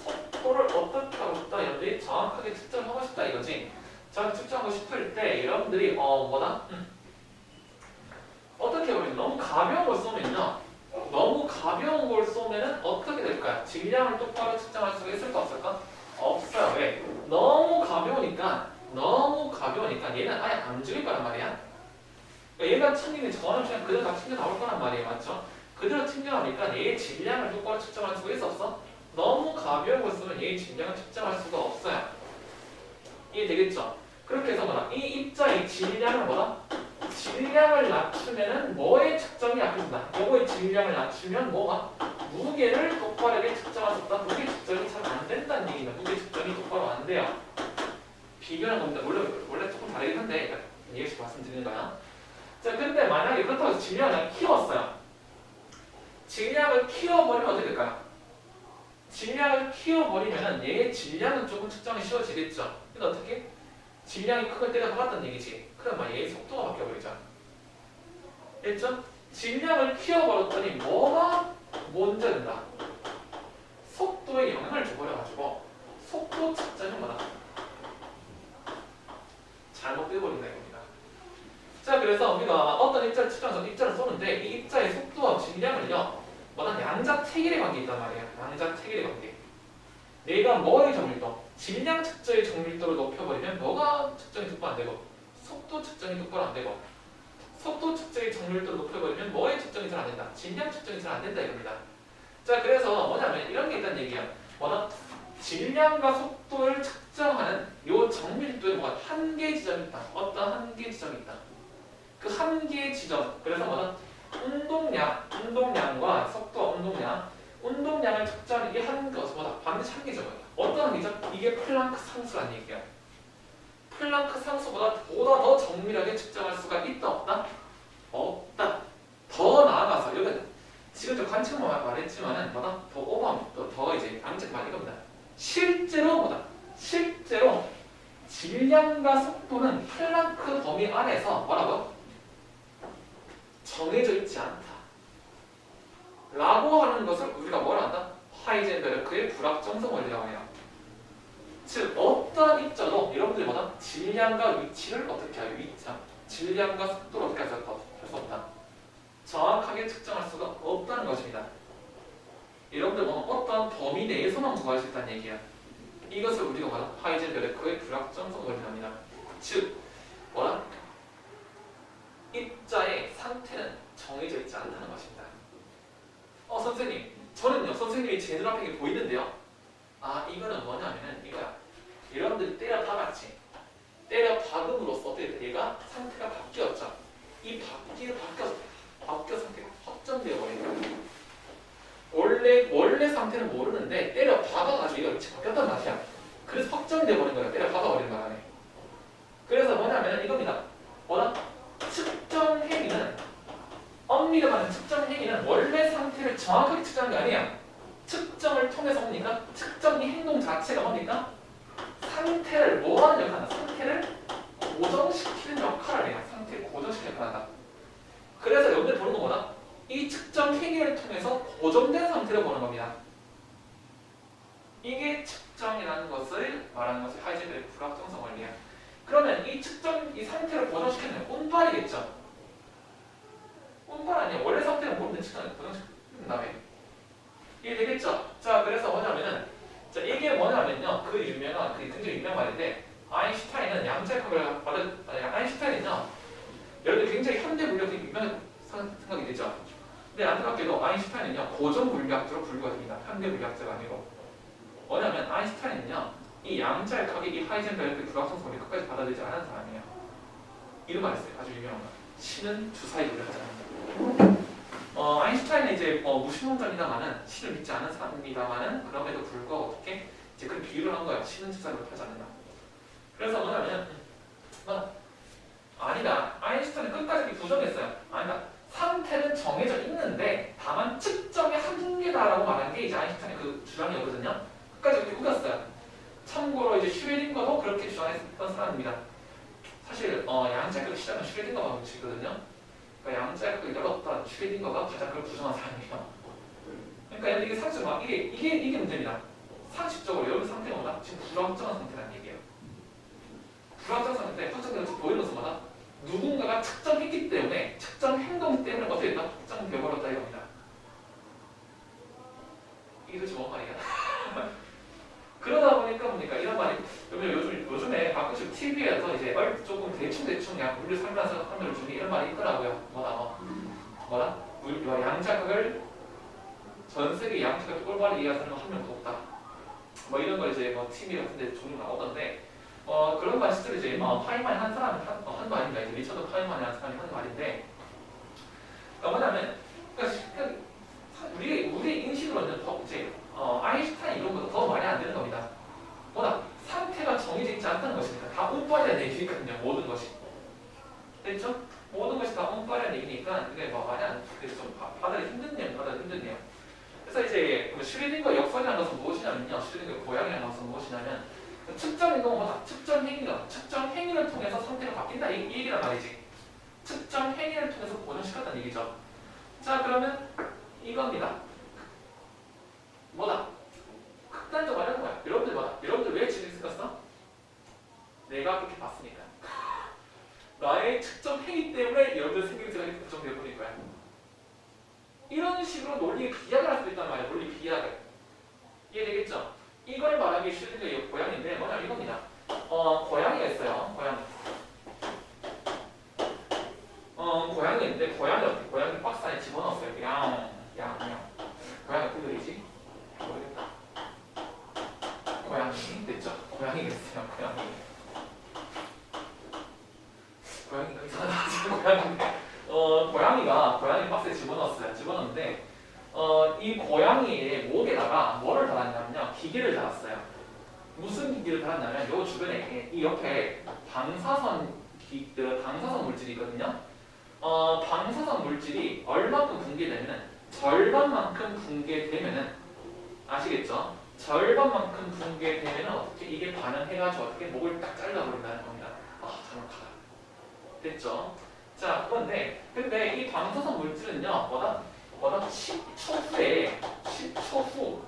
속도를 어떻게 하고 싶다? 여러분들이 정확하게 측정하고 싶다 이거지. 정확히 측정하고 싶을 때 여러분들이 어떻게 보면 너무 가벼운 걸 쏘면요. 너무 가벼운 걸 쏘면은 어떻게 될까요? 질량을 똑바로 측정할 수가 있을까 없을까? 없어요. 왜? 너무 가벼우니까 얘는 아예 안 움직일 거란 말이야. 그러니까 얘가 튕기는 저는 그냥 그대로 다 튕겨 나올 거란 말이에요. 맞죠? 그대로 튕겨 나오니까 얘의 질량을 똑바로 측정할 수가 있어 없어? 너무 가벼운 걸 쏘면 얘의 질량을 측정할 수가 없어요. 이해되겠죠? 그렇게 해서 이 입자의 질량을 질량을 낮추면은 뭐의 측정이 약해진다. 요거의 질량을 낮추면 무게를 똑바르게 측정할 수 없다. 무게 측정이 잘 안 된다는 얘기입니다. 무게 측정이 똑바로 안 돼요. 비교하는 겁니다. 원래 조금 다르긴 한데 이해해서 말씀드리는 거야. 자, 근데 만약에 그렇다고 해서 질량을 키웠어요. 질량을 키워버리면 어떻게 될까요? 질량을 키워버리면은 얘의 질량은 조금 측정이 쉬워지겠죠. 근데 어떻게? 질량이 크게 때려박았다는 얘기지. 그럼 얘의 속도가 바뀌어버리죠. 됐죠? 질량을 키워버렸더니 뭐가 문제된다? 속도에 영향을 줘버려가지고 속도 측정이 잘못돼버린다 이겁니다. 자, 그래서 우리가 어떤 입자를 측정해서 입자를 쏘는데 이 입자의 속도와 질량을요 양자택일의 관계에 있단 말이에요. 양자택일의 관계. 내가 뭐의 정밀도? 질량 측정의 정밀도를 높여버리면 뭐가 측정이 똑바로 안 되고 속도 측정이 똑바로 안 되고 속도 측정의 정밀도를 높여버리면 뭐의 측정이 잘 안 된다? 질량 측정이 잘 안 된다 이겁니다. 자, 그래서 뭐냐면 이런 게 있다는 얘기야. 질량과 속도를 측정하는 요 정밀도에 한계 지점이 있다. 어떤 한계 한계 지점이 있다. 그 한계 지점, 그래서 뭐다? 운동량과 속도 운동량을 측정하는 이 한 것은 뭐다? 반드시 한계점이다. 어떤 한계점? 이게 플랑크 상수라는 얘기야. 플랑크 상수보다 보다 더 정밀하게 측정할 수가 있다 없다? 없다. 더 나아가서 여기는 지금 저 관측만 말했지만은 뭐다? 더 오버하면 더 이제 양측만 이겁니다. 실제로 뭐다? 실제로 질량과 속도는 플랑크 범위 안에서 뭐라고? 정해져 있지 않다. 라고 하는 것을 우리가 뭐라 한다? 하이젠베르크의 불확정성 원리라고 해요. 즉 어떠한 입자도 여러분들이 뭐다? 질량과 위치를 어떻게 하요? 질량과 속도를 어떻게 할 수 없다. 정확하게 측정할 수가 없다는 것입니다. 여러분들 보면 어떠한 범위 내에서만 구할 수 있다는 얘기야. 이것을 우리가 뭐다? 하이젠베르크의 불확정성 원리랍니다. 즉 뭐다? 입자의 상태는 정해져 있지 않다는 것입니다. 선생님, 저는요 선생님이 제 눈앞에 보이는데요. 이거는 뭐냐면은 이거야. 여러분들이 때려 박았지. 때려 박음으로써 어떻게 얘가 상태가 바뀌었죠. 이 바뀌어 상태가 확정되어 버립니다. 원래 상태는 모르는데 때려 박아가지고 이거 위치 바뀌었단 말이야. 그래서 확정되어 버린 거야. 때려 박아버린 바람에. 그래서 뭐냐면은 이겁니다. 뭐다? 측정 행위는 엄밀히 말하는 측정 행위는 원래 상태를 정확하게 측정하는 게 아니야. 측정을 통해서 뭡니까? 측정 이 행동 자체가 뭡니까? 상태를 뭐하는 역할을 한다? 상태를 고정시키는 역할을 해요. 상태를 고정시키는 역할을 한다. 그래서 여러분들 보는 건 뭐다? 이 측정 행위를 통해서 고정된 상태를 보는 겁니다. 이게 측정이라는 것을 말하는 것이 하이젠베르크 불확정성 원리야. 그러면 이 측정, 이 상태를 고정시키는 운빨이겠죠? 운빨 아니에요. 원래 상태는 모르는 측정을 고정시키는 다음에 이게 되겠죠? 자, 그래서 뭐냐면은 자, 이게 뭐냐면요. 그 굉장히 유명한 말인데 아인슈타인은 양자역학을 아인슈타인은요. 여러분들 굉장히 현대 물리학이 유명한 생각이 되죠. 근데 안타깝게도 아인슈타인은요. 고전 물리학자로 분류가 됩니다. 현대 물리학자가 아니고. 뭐냐면 아인슈타인은요. 이 양자역학의 이 하이젠베르크 불확정성 원리 끝까지 받아들이지 않은 사람이에요. 이런 말 했어요. 아주 유명한 말. 신은 주사위 물리학자입니다. 아인슈타인은 이제 무신론자입니다만은 신을 믿지 않은 사람입니다만은 그럼에도 불구하고 어떻게 이제 그런 비유를 한 거야. 신은 주사위를 펴지 않는다. 그래서 뭐냐면 아니다. 아인슈타인은 끝까지 부정했어요. 아니다. 상태는 정해져 있는데 다만 측정의 한계다라고 말한 게 이제 아인슈타인의 그 주장이었거든요. 끝까지 그렇게 우겼어요. 참고로 이제 슈레딩거도 그렇게 주장했던 사람입니다. 사실 양자역학 시작은 슈레딩거가 뭉치거든요. 그러니까 양자역학을 열었던 슈레딩거가 가장 그걸 부정한 사람이에요. 그러니까 이게 상식적으로 이게 문제입니다. 상식적으로 여러 상태가 뭐다? 지금 불확정한 상태라는 얘기예요. 불확정한 상태, 확정되는 즉 보이는 것마다 누군가가 측정했기 때문에 측정 행동 때문에 어떻게 됐다? 확정되어버렸다 이겁니다. 이게 도대체 뭔 말이야? 그러다 보니까 뭡니까? 이런 말이 요즘에 가끔씩 TV에서 이제 조금 대충 그냥 물리 설명하는 사람들 중에 이런 말이 있더라고요. 뭐다? 양자역학을 전 세계 양자역학 올바르게 이해하는 사람은 한 명도 없다. 뭐 이런 거 이제 TV 같은데 종종 나오던데 그런 말 실제로 이제 파이만이 한 사람이 한 말입니다. 이제 리처드 파이만이라는 사람이 한 말인데 뭐냐면 그러니까 우리 인식으로는 이제 아인슈타인 이런 것도 더 말이 안 되는 겁니다. 뭐다? 상태가 정해져 있지 않다는 것입니다. 다 운빨이라는 얘기거든요. 모든 것이. 됐죠? 모든 것이 다 운빨이라는 얘기니까 그게 말이 안 그래서 좀 받아들이기 힘드네요. 그래서 이제 슈레딩거 역설이라는 것은 무엇이냐면요. 슈레딩거 고양이라는 것은 무엇이냐면 측정 행동은 뭐다? 측정 행위를 통해서 상태가 바뀐다 이 얘기란 말이지. 측정 행위를 통해서 고정시켰다는 얘기죠. 자, 그러면 이겁니다. 뭐다? 극단적으로 하는 거야. 여러분들 왜 지금 생겼어? 내가 그렇게 봤으니까. 나의 측정 행위 때문에 여러분들 생김새가 이렇게 고정되어 버릴 거야. 이런 식으로 논리의 비약을 할 수 있단 말이야. 논리 비약을. 이해되겠죠? 이걸 말하기 싫은 게 고양이인데 뭐냐면 이겁니다. 고양이가 있어요. 고양이인데 고양이 어떻게? 고양이 박스 안에 집어넣었어요. 양. 고양이 어떻게 그리지? 모르겠다. 고양이 됐죠? 고양이겠어요. 고양인데 고양이 박스에 집어넣었어요. 집어넣었는데 이 고양이의 목에다가 뭐를 달았냐면요, 기계를 달았어요. 무슨 기계를 달았냐면 요 주변에 이 옆에 방사선 물질이 있거든요. 방사선 물질이 얼마큼 붕괴되면은 절반만큼 붕괴되면은 아시겠죠? 절반만큼 붕괴되면은 어떻게 이게 반응해가지고 어떻게 목을 딱 잘라버린다는 겁니다. 아, 잘못하다. 됐죠? 자, 근데 이 방사선 물질은요, 뭐다 10초 후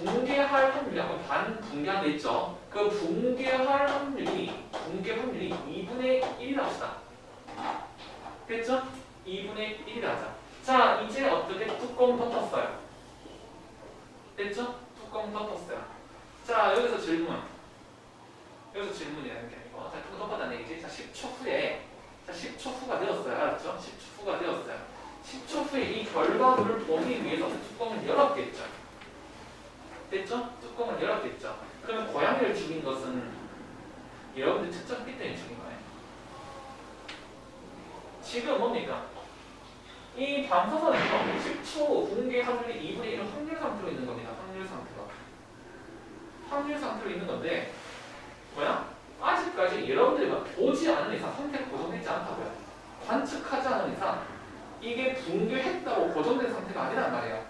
붕괴할 확률이 한번 반붕괴한 데 있죠? 그 붕괴 확률이 2분의 1이라고 합시다. 됐죠? 2분의 1이라 하자. 자, 이제 어떻게 뚜껑 덮었어요. 됐죠? 뚜껑 덮었어요. 자, 여기서 질문이라는 게 아니고, 자, 뚜껑 덮었다는 얘기지. 자, 10초 후가 되었어요. 알았죠? 10초 후가 되었어요. 10초 후에 이 결과물을 보기 위해서 뚜껑을 열었겠죠. 됐죠? 뚜껑을 열었겠죠. 그러면 고양이를 죽인 것은 여러분들 특정기 때문에 죽인 거예요. 지금 뭡니까? 이 방사선은 10초 붕괴 확률이 2분의 1 확률 상태로 있는 겁니다. 확률 상태로 있는 건데 아직까지 여러분들이 보지 않은 이상 상태가 고정되지 않다고요. 관측하지 않은 이상 이게 붕괴했다고 고정된 상태가 아니란 말이에요.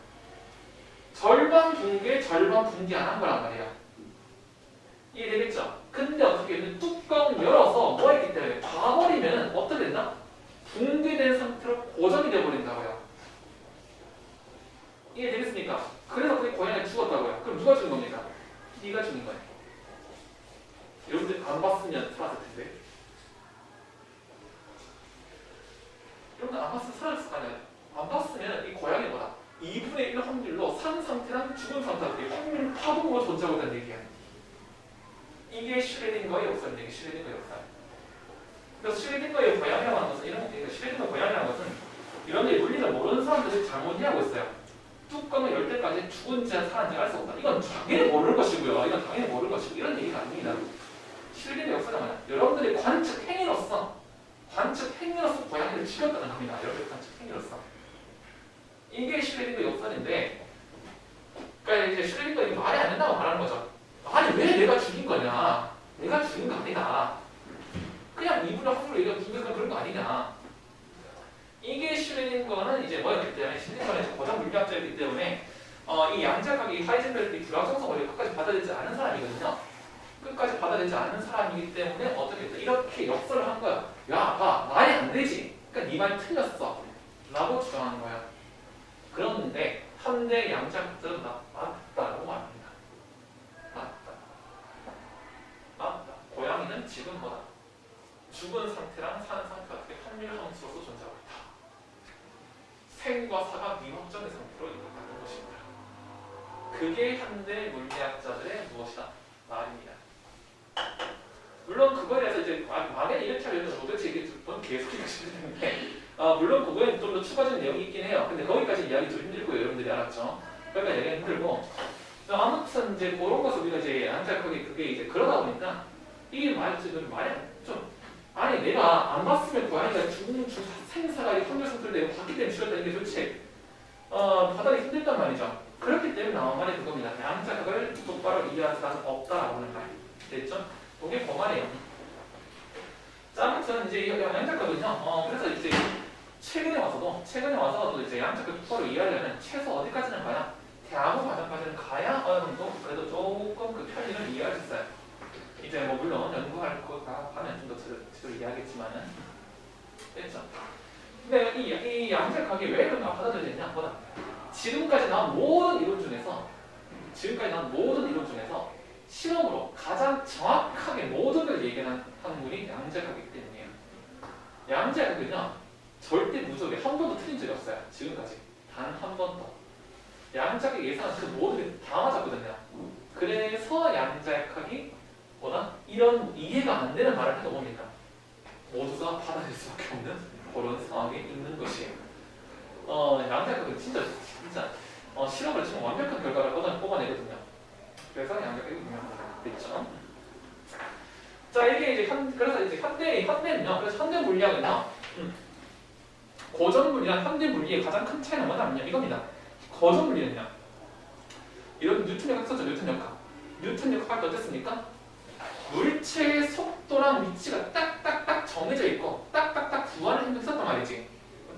절반 붕괴, 절반 붕괴 안 한 거란 말이에요. 이해되겠죠? 근데 어떻게 했냐면 뚜껑 열어서 뭐 했기 때문에 봐버리면 어떻게 된다? 붕괴된 상태로 고정이 되어버린다고요. 이해되겠습니까? 그래서 그 고양이가 죽었다고요. 그럼 누가 죽은 겁니까? 네가 죽인 거예요. 여러분들 안 봤으면 살았을 텐데. 여러분들 안 봤으면 살았을 거 아니에요. 안 봤으면 이 고양이 뭐다? 2분의 1 확률로 산 상태랑 죽은 상태랑 확률 파동으로 존재하고 있다는 얘기야. 이게 슈레딩거의 역사입니다. 이게 슈레딩거의 역사. 그래서 슈레딩거의 고양이라고 하는 것은 슈레딩거 고양이라는 것은 이런 물리를 모르는 사람들이 잘못 이해하고 있어요. 뚜껑을 열 때까지 죽은지 살았는지 알 수 없다. 이건 당연히 모르는 것이고요. 이런 얘기가 아닙니다. 슈레딩거의 역사가 뭐냐? 여러분들이 관측 행위로서 고양이를 죽였다는 겁니다. 여러분들 관측 행위로서. 이게 슈레딩거의 역사인데, 그러니까 이제 슈레딩거의 말이 안 된다고 말하는 거죠. 아니 왜 내가 죽인 거냐? 내가 죽인 거 아니다. 그냥 이분의 확률로 얘가 붕괴가 그런 거 아니냐? 이게 슈레딩거는 이제 뭐였기 때문에 슈레딩거는 고정 물리학자이기 때문에 이 양자각이 하이젠베르크의 불확정성을 끝까지 받아들이지 않은 사람이거든요. 끝까지 받아들이지 않는 사람이기 때문에 어떻게 했다? 이렇게 역설을 한 거야. 야, 봐, 말이 안 되지. 그러니까 네 말 틀렸어. 라고 주장하는 거야. 그런데 현대 양자각들은 다 맞다고 말합니다. 맞다. 고양이는 지금 뭐다? 죽은 상태랑 사는 상태가 어떻게 확률 함수로서 존재하고 있다. 생과 사가 미확정의 상태로 있다는 것입니다. 그게 현대 물리학자들의 무엇이다? 말입니다. 물론 그거에 대해서 이제 막연히 이렇게 하려면 도대체 이게 계속 이러시는데 물론 그거에 좀 더 추가적인 내용이 있긴 해요. 근데 거기까지 이야기 좀 힘들고요. 여러분들이 알았죠? 거기까지 이야기 힘들고 아무튼 이제 그런 것을 우리가 이제 양자역학이 그게 이제 그러다 보니까 이게 말이 좀 아니 내가 안 봤으면 고양이가 죽는 생사가 확률 상태로 내가 봤기 때문에 죽였다는 게 도대체 받아들이기 힘들단 말이죠. 그렇기 때문에 나온 말이 그겁니다. 양자역학을 똑바로 이해할 수는 없다라고 하는 말. 됐죠? 그게 그 말이에요. 자, 아무튼 이제 양자역학은요. 그래서 이제 최근에 와서도 이제 양자역학을 똑바로 이해하려면 최소 어디까지는 가야? 대학원 과정까지는 가야 어느 정도 그래도 조금 그 편리를 이해할 수 있어요. 이제 뭐 물론 연구할 거 다 하면 좀 더 제대로 이해하겠지만은 됐죠. 근데 이 양자역학이 왜 그런가 받아들여졌냐? 보다 지금까지 나온 모든 이론 중에서 실험으로 가장 정확하게 모든 걸 얘기하는 학문이 양자역학이기 때문이에요. 양자역학은요 절대 무조건 한 번도 틀린 적이 없어요. 지금까지 단 한 번도. 양자역학 예상은 그 모든 게 다 맞았거든요. 그래서 양자역학이 뭐다? 이런 이해가 안 되는 말을 해도 뭡니까? 모두가 받아들일 수밖에 없는 그런 상황에 있는 것이에요. 양자역학은 진짜 실험을 지금 완벽한 결과를 뽑아내거든요. 그래서 양자역학이 유명하다. 됐죠? 자, 이게 이제 그래서 이제 현대는요. 그래서 현대 물리학은요. 고전 물리랑 현대 물리의 가장 큰 차이는 뭐냐면요. 이겁니다. 고전 물리는요. 이런 뉴턴 역학 썼죠. 뉴턴 역학. 뉴턴 역학할 때 어땠습니까? 물체의 속도랑 위치가 딱딱딱 정해져 있고 딱딱딱 구하는 행동이 있었단 말이지.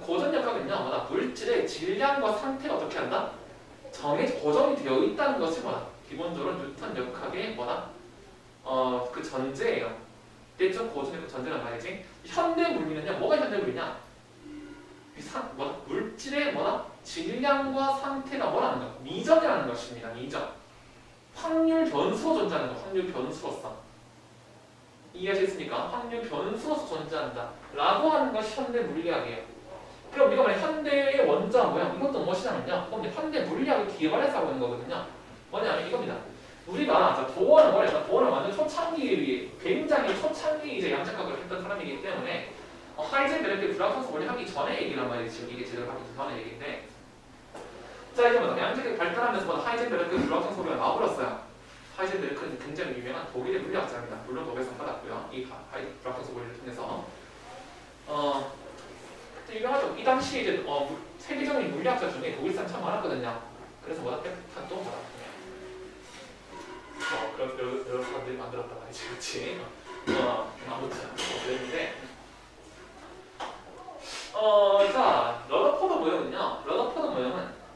고전 역학은요. 뭐다? 물질의 질량과 상태가 어떻게 한다? 고정이 되어 있다는 것이 뭐다? 기본적으로 뉴턴 역학의 뭐다? 그 전제예요. 됐죠? 고전 역학 전제란 말이지. 현대 물리는요. 뭐가 현대 물리냐? 물질의 뭐다? 질량과 상태가 뭐라는 것? 미정이라는 것입니다. 미정. 확률 변수로 존재하는 거. 확률 변수로서. 이해하셨습니까? 확률 변수로서 존재한다. 라고 하는 것이 현대 물리학이에요. 그럼 우리가 만약 현대의 원자 뭐야? 이것도 무엇이냐면요. 현대 물리학을 기발해서 하고 있는 거거든요. 뭐냐면 이겁니다. 우리가 보원을 뭐래요? 보원을 완전 초창기, 굉장히 초창기 이제 양자학을 했던 사람이기 때문에 하이젠베르크 불확성성 원리 하기 전에 얘기란 말이지. 지금 이게 제대로 하기 전에 얘기인데. 자 이제 뭐다? 양자학이 발달하면서 뭐다? 하이젠베르크 불확성성 원리가 나와버렸어요. 하이젠베르크는 굉장히 유명한 독일의 물리학자입니다. 물론 노벨상 받았고요. 이 불확성성 원리를 통해서. 유명하죠. 이 당시 이제 세계적인 물리학자 중에 독일 사람 참 많았거든요. 그래서 뭐다? 페크탄도 뭐다? 그런 여러 사람들이 만들었단 말이지, 그렇지? 아무튼 그랬는데, 자 러더포드 모형은요.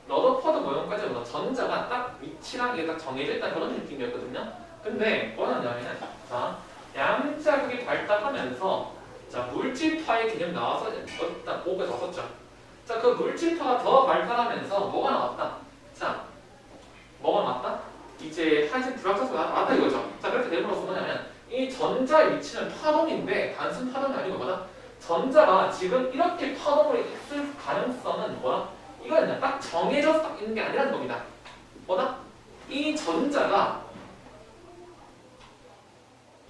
러더포드 모형까지 뭐 전자가 딱 위치랑 이게 딱 정해져 있다는 그런 느낌이었거든요. 근데 뭐냐면은, 자 양자극이 발달하면서 자 물질파의 개념 나와서 일단 5가 더 썼죠. 자 그 물질파가 더 발달하면서 뭐가 나왔다? 자 뭐가 나왔다? 이제 하이젠 불확정성이 나왔다 이거죠. 자 그렇게 되므로써 뭐냐면 이 전자의 위치는 파동인데 단순 파동이 아니고 뭐다? 전자가 지금 이렇게 파동을 있을 가능성은 뭐다? 이거는 그냥 딱 정해져서 딱 있는 게 아니라는 겁니다. 뭐다? 이 전자가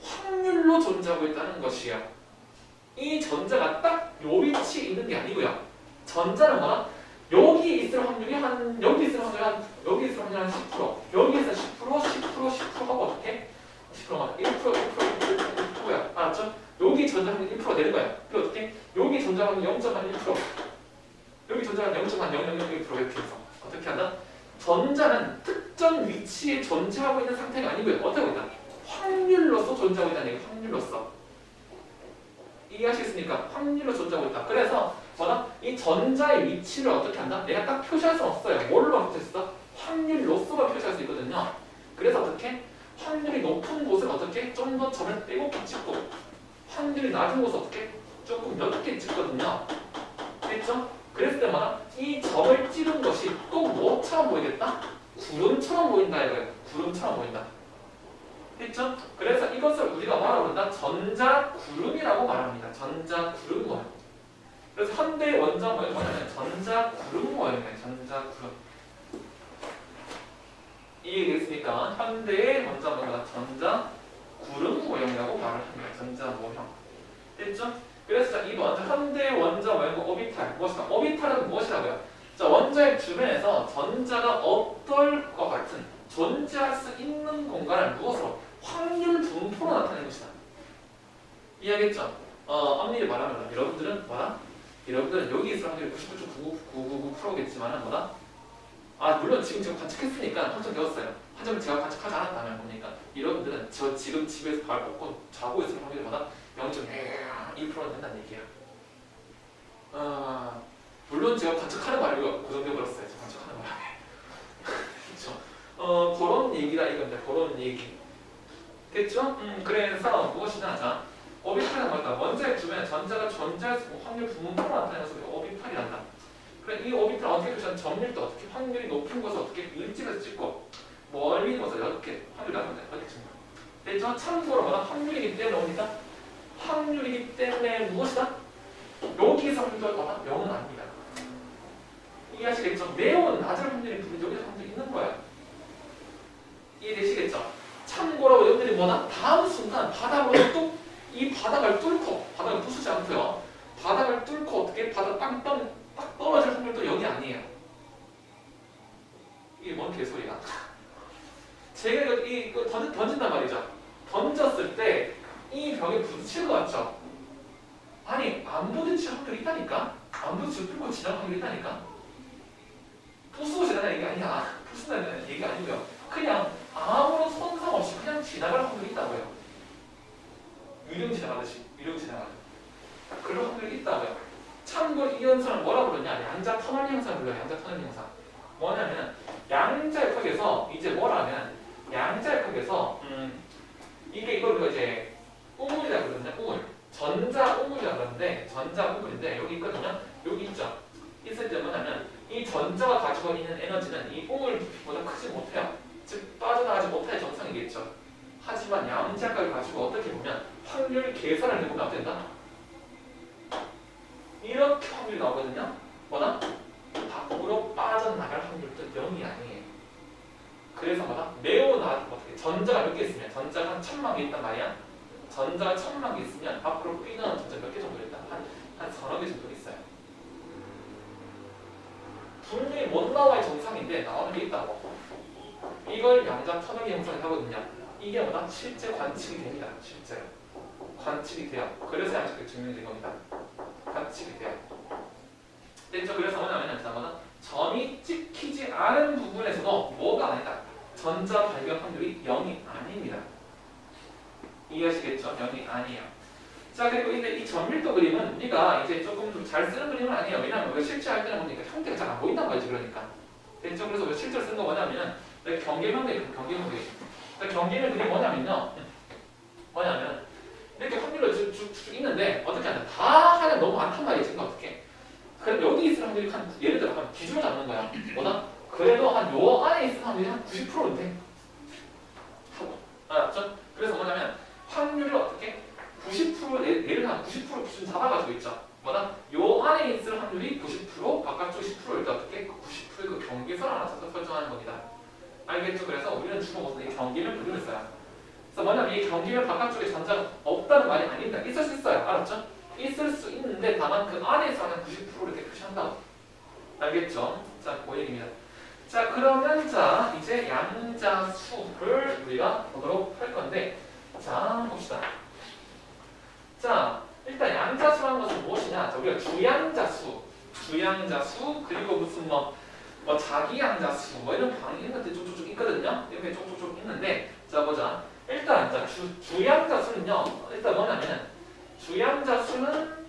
확률로 존재하고 있다는 것이에요. 이 전자가 딱 요 위치에 있는 게 아니고요. 전자는 뭐다? 여기 있을 확률이 여기 있을 확률이 한 10%, 여기 있을 10% 하고 어떻게? 10%가 1%야. 알았죠? 여기 전자 확률 1%가 되는 거야. 그리고 어떻게? 여기 전자 확률 0.1%, 여기 전자 확률 0.001% 이렇게 해서 어떻게 한다? 전자는 특정 위치에 존재하고 있는 상태가 아니고요. 어떻게 하고 있다? 확률로서 존재하고 있다는 얘기. 확률로서. 이해하시겠습니까? 확률로 존재하고 있다. 그래서 뭐다? 이 전자의 위치를 어떻게 한다? 내가 딱 표시할 수 없어요. 뭘로 표시했어? 확률로서가 표시할 수 있거든요. 그래서 어떻게? 확률이 높은 곳은 어떻게? 좀 더 점을 빼곡히 찍고 확률이 낮은 곳은 어떻게? 조금 넓게 찍거든요. 됐죠? 그랬을 때마다 이 점을 찍은 것이 또 뭐처럼 보이겠다? 구름처럼 보인다 이거예요. 구름처럼 보인다. 됐죠? 그래서 이것을 우리가 뭐라고 그런다? 전자구름이라고 말합니다. 전자구름 모양. 그래서 현대의 원자 모양이 뭐냐면 전자구름 모양이에요. 전자구름. 이해되겠습니까? 현대의 원자 모양은 전자구름 모양이라고 말을 합니다. 전자 모형. 됐죠? 그래서 자, 2번 현대의 원자 모양은 오비탈. 무엇이다? 오비탈은 무엇이라고요? 자, 원자의 주변에서 전자가 어떨 것 같은 존재할 수 있는 공간을 무엇으로? 확률 분포로 나타내는 것이다. 이해하겠죠? 엄밀히 말하면 여러분들은 뭐다? 여러분들은 여기 있을 확률이 99.999%겠지만은 뭐다? 물론 지금 관측했으니까 확정되었어요. 하지만 제가 관측하지 않았다면 뭡니까? 여러분들은 저 지금 집에서 발 뻗고 자고 있을 확률이 뭐다? 0.1%는 된다는 얘기예요. 물론 제가 관측하는 말이고 고정되어 버렸어요. 제가 관측하는 말이. 그렇죠? 그런 얘기라 이겁니다. 그런 얘기. 됐죠? 그래서 무엇이냐? 자, 오비탈은 뭐다? 원자의 주변에 전자가 존재할 수 있는 확률 분포로 나타내서 오비탈이란다. 그래 이 오비탈 어떻게 표시하는? 점률도 어떻게? 확률이 높은 곳을 어떻게? 일찍에서 찍고 멀리 있는 곳을 이렇게 확률이 낮은 곳을 이렇게 찍는 거야. 됐죠? 참고로 뭐다? 확률이기 때문에 옵니다. 확률이기 때문에 무엇이다? 여기서 확률도 뭐다? 0은 아닙니다. 이해하시겠죠? 매우 낮은 확률이 분명 여기서 확률이 있는 거예요. 이해되시겠죠? 참고로 여러분들이 뭐다? 다음 순간 바닥으로 뚝 이 바닥을 뚫고 바닥을 부수지 않고요. 바닥을 뚫고 어떻게 바닥 딱 떨어질 확률도 0이 아니에요. 이게 뭔 개소리야? 제가 이거 던진단 말이죠. 던졌을 때 이 벽에 부딪힐 것 같죠? 아니 안 부딪힐 확률이 확률이 있다니까. 아무도 짚고 지나갈 확률이 있다니까. 부수고 지나가는 얘기 아니야. 부수다는 얘기 아니고요. 그냥 아무런 손상 없이 그냥 지나갈 확률이 있다고요. 유령 지나가듯이. 유령 지나가듯이. 그런 확률이 있다고요. 참고로 이 현상을 뭐라 부르냐? 양자 터널 현상을 불러요. 양자 터널 현상. 뭐냐면 양자역학에서 이제 뭐라면 양자역학에서 이게 이걸 이제 우물이라고 그러거든요. 우물. 전자 우물이라고 그러는데 전자 우물인데 여기 있거든요. 여기 있죠. 있을 때 뭐냐면 이 전자가 가지고 있는 에너지는 이 우물 부피보다 크지 못해요. 즉 빠져나가지 못할 정상이겠죠. 하지만 양자역학을 가지고 어떻게 보면 확률 계산을 해보면 어떻게 된다? 이렇게 확률이 나오거든요. 뭐다? 밖으로 빠져나갈 확률도 0이 아니에요. 그래서 뭐다? 매우 낮은 어떻게 전자가 몇 개 있으면 전자가 한 1000만 개 있단 말이야. 전자가 1000만 개 있으면 밖으로 삐는 전자 몇 개 정도 있다? 한 서너 개 정도 있어요. 분명히 못 나와야 정상인데 나오는 게 있다고. 이걸 양자 터널 현상이 하거든요. 이게 뭐다? 실제 관측이 됩니다. 실제로. 관측이 돼요. 그래서 양자역학이 증명된 겁니다. 관측이 돼요. 됐죠? 그래서 뭐냐면 점이 찍히지 않은 부분에서도 뭐가 아니다. 전자 발견 확률이 0이 아닙니다. 이해하시겠죠? 0이 아니에요. 자, 그리고 근데 이 전밀도 그림은 우리가 이제 조금 잘 쓰는 그림은 아니에요. 왜냐면 우리가 실제 할 때는 보니까 형태가 잘 안 보인단 말이지. 그러니까. 됐죠? 그래서 우리가 실제로 쓴 거 뭐냐면은 경계면 그림, 경계면 그림. 경계면 그림이 뭐냐면요. 뭐냐면 이렇게 확률로 쭉 있는데 어떻게 하냐. 다 하면 너무 많단 말이지. 그러니까 어떻게. 그럼 여기 있을 확률이 한 예를 들어 한 기준을 잡는 거야. 뭐다? 그래도 한 요 안에 있을 확률이 한 90%인데. 알았죠? 그래서 뭐냐면 확률을 어떻게 90% 예를 한 90% 기준 잡아가지고 있죠. 뭐다? 요 안에 있을 확률이 90% 바깥쪽 10%일 때 어떻게 90%의 그 경계선 하나 찾아서 설정하는 겁니다. 알겠죠? 그래서 우리는 주로 무슨 이 경계면 그림을 써요. 그래서 뭐냐면 이 경계면 바깥쪽에 전자가 없다는 말이 아닙니다. 있을 수 있어요. 알았죠? 있을 수 있는데 다만 그 안에서 한 90% 이렇게 표시한다고. 알겠죠? 자, 그 얘기입니다. 자, 그러면 자 이제 양자수를 우리가 보도록 할 건데, 자 봅시다. 자, 일단 양자수라는 것은 무엇이냐? 자, 우리가 주양자수 그리고 무슨 뭐 자기양자수 뭐 이런 방이 있는 것들이 쭉쭉쭉 있거든요. 이렇게 쭉쭉쭉 있는데, 자 보자. 일단 자 주양자수는요. 일단 뭐냐면 주양자수는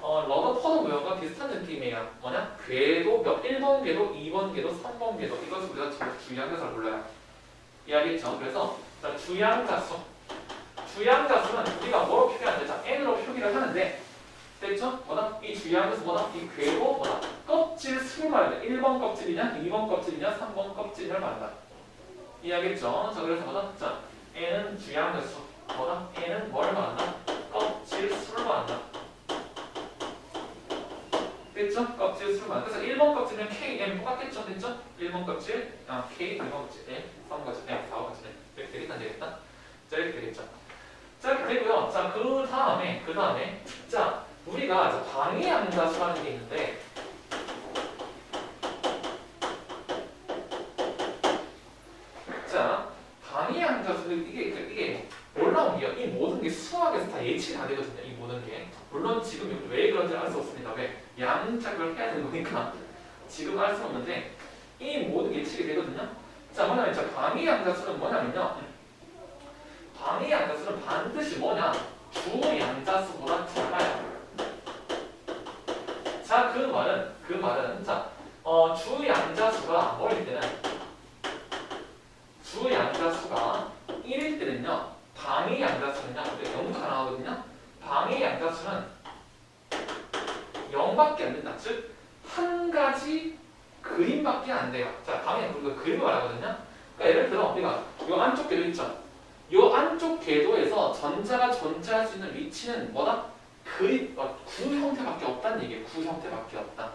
러너 퍼더 모형과 비슷한 느낌이에요. 뭐냐? 궤도 1번 궤도, 2번 궤도, 3번 궤도. 이것을 우리가 주양자수라고 불러요. 이해하겠죠? 그래서 자, 주양자수는 우리가 뭐로 표기하는데, 자, n으로 표기를 하는데, 됐죠? 뭐다? 이 주양자수 뭐다? 이 궤도 뭐다? 껍질 수를 말한다. 1번 껍질이냐, 2번 껍질이냐, 3번 껍질이냐를 말한다. 이해하겠죠? 자, 그래서 뭐다? 자, n은 주양자수. 뭐다? n은 뭘 말한다? 껍질 수를 말한다. 됐죠? 껍질 수를 말한다. 그래서 1번 껍질은 K, M 똑같겠죠? 됐죠? 1번 껍질, K, 2번 껍질, M, 3번 껍질, M, 4번 껍질, 이렇게 되겠다, 안 되겠다? 자, 이렇게 되겠죠? 자, 이렇게 되고요. 자, 그 다음에, 자, 우리가 자, 방위양자수라는 게 있는데, 자, 방위양자수는 이게 놀라운 게요. 이 모든 게 수학에서 다 예측이 다 되거든요. 이 모든 게. 물론 지금 왜 그런지 알 수 없습니다. 왜? 양작을 해야 되는 거니까 지금 알 수 없는데 이 모든 예측이 되거든요. 자, 뭐냐면 자, 방위양자수는 뭐냐면요. 방위양자수는 반드시 뭐냐? 주양자수보다 작아요. 자, 그 말은 자, 주양자수가 뭐일 때는 주양자수가 1일 때는요. 방위양자수는요. 0가 나오거든요. 방위양자수는 0밖에 안 된다. 즉, 한 가지 그림밖에 안 돼요. 자, 방위양자수 우리가 그림을 말하거든요. 그러니까 예를 들어 우리가 이 안쪽 궤도 있죠. 이 안쪽 궤도에서 전자가 존재할 수 있는 위치는 뭐다? 구 형태밖에 없다는 얘기예요. 구 형태밖에 없다.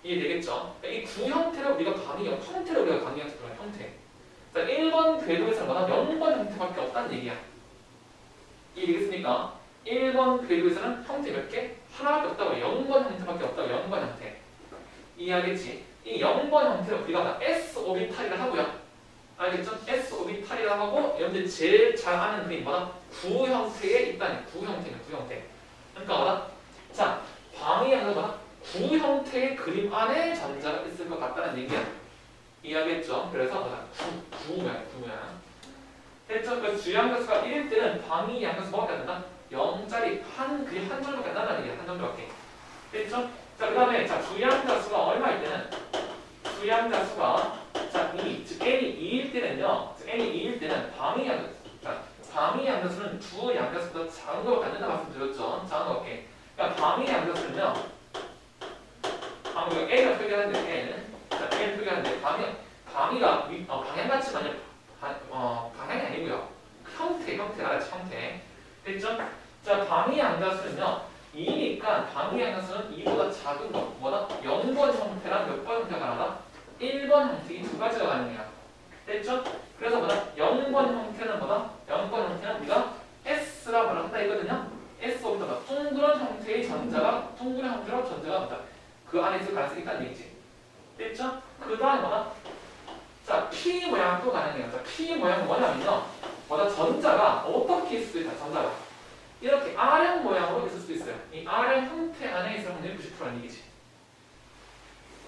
이해되겠죠? 이 구 형태를 우리가 형태를 우리가 방위양자수 불러요. 형태. 자, 1번 궤도에서는 뭐다? 0번 형태밖에 없다는 얘기야. 이해되겠습니까? 1번 궤도에서는 형태 몇 개? 하나밖에 없다고. 0번 형태밖에 없다고. 0번 형태. 이해하겠지? 이 0번 형태를 우리가 S 오비탈이라 하고요. 알겠죠? S 오비탈이라 하고, 여러분들이 제일 잘 아는 그림 뭐다? 구 형태에 있다니. 구 형태네, 구 형태. 그러니까 뭐다? 자, 방위 양변수 뭐밖에 안 된다? 0짜리 그게 한 정도밖에 안 난다는 얘기야. 한 정도밖에. 됐죠? 자, 그 다음에 자 주양자수가 얼마일 때는 주양자수가 자 2, 즉 n이 2일 때는요. 즉 n이 2일 때는 방위 양변수 방위 양변수는 주 양변수보다 작은 것밖에 안 된다 말씀드렸죠. 작은 것밖에. 그러니까 방위 양변수는요. 방위가 A가 표기하는데 A는 자 A를 표기하는데 방위가 방향 같지만요. 방향이 아니고요. 형태 알았지? 형태. 됐죠? 자 방위 양변수는요. 2니까 방위 양변수는 2보다 작은 거 뭐다? 0번 형태랑 몇 번 형태가 가능하다? 1번 형태 이 두 가지가 가능해요. 됐죠? 그래서 뭐다? 0번 형태는 뭐다? 0번 형태는 우리가 S라 말을 한다 이거든요. S부터 둥그런 형태의 전자가 둥그런 형태로 전자가 뭐다? 그 안에 있을 가능성이 있다는 얘기지. 됐죠? 그 다음에 뭐다? 자 P 모양도 가능해요. 자 P 모양은 뭐냐면요. 뭐다? 전자가 어떻게 있을 수 있다? 전자가 이렇게 R형 모양으로 있을 수도 있어요. 이 R형 형태 안에 있을 확률이 90%라는 얘기지.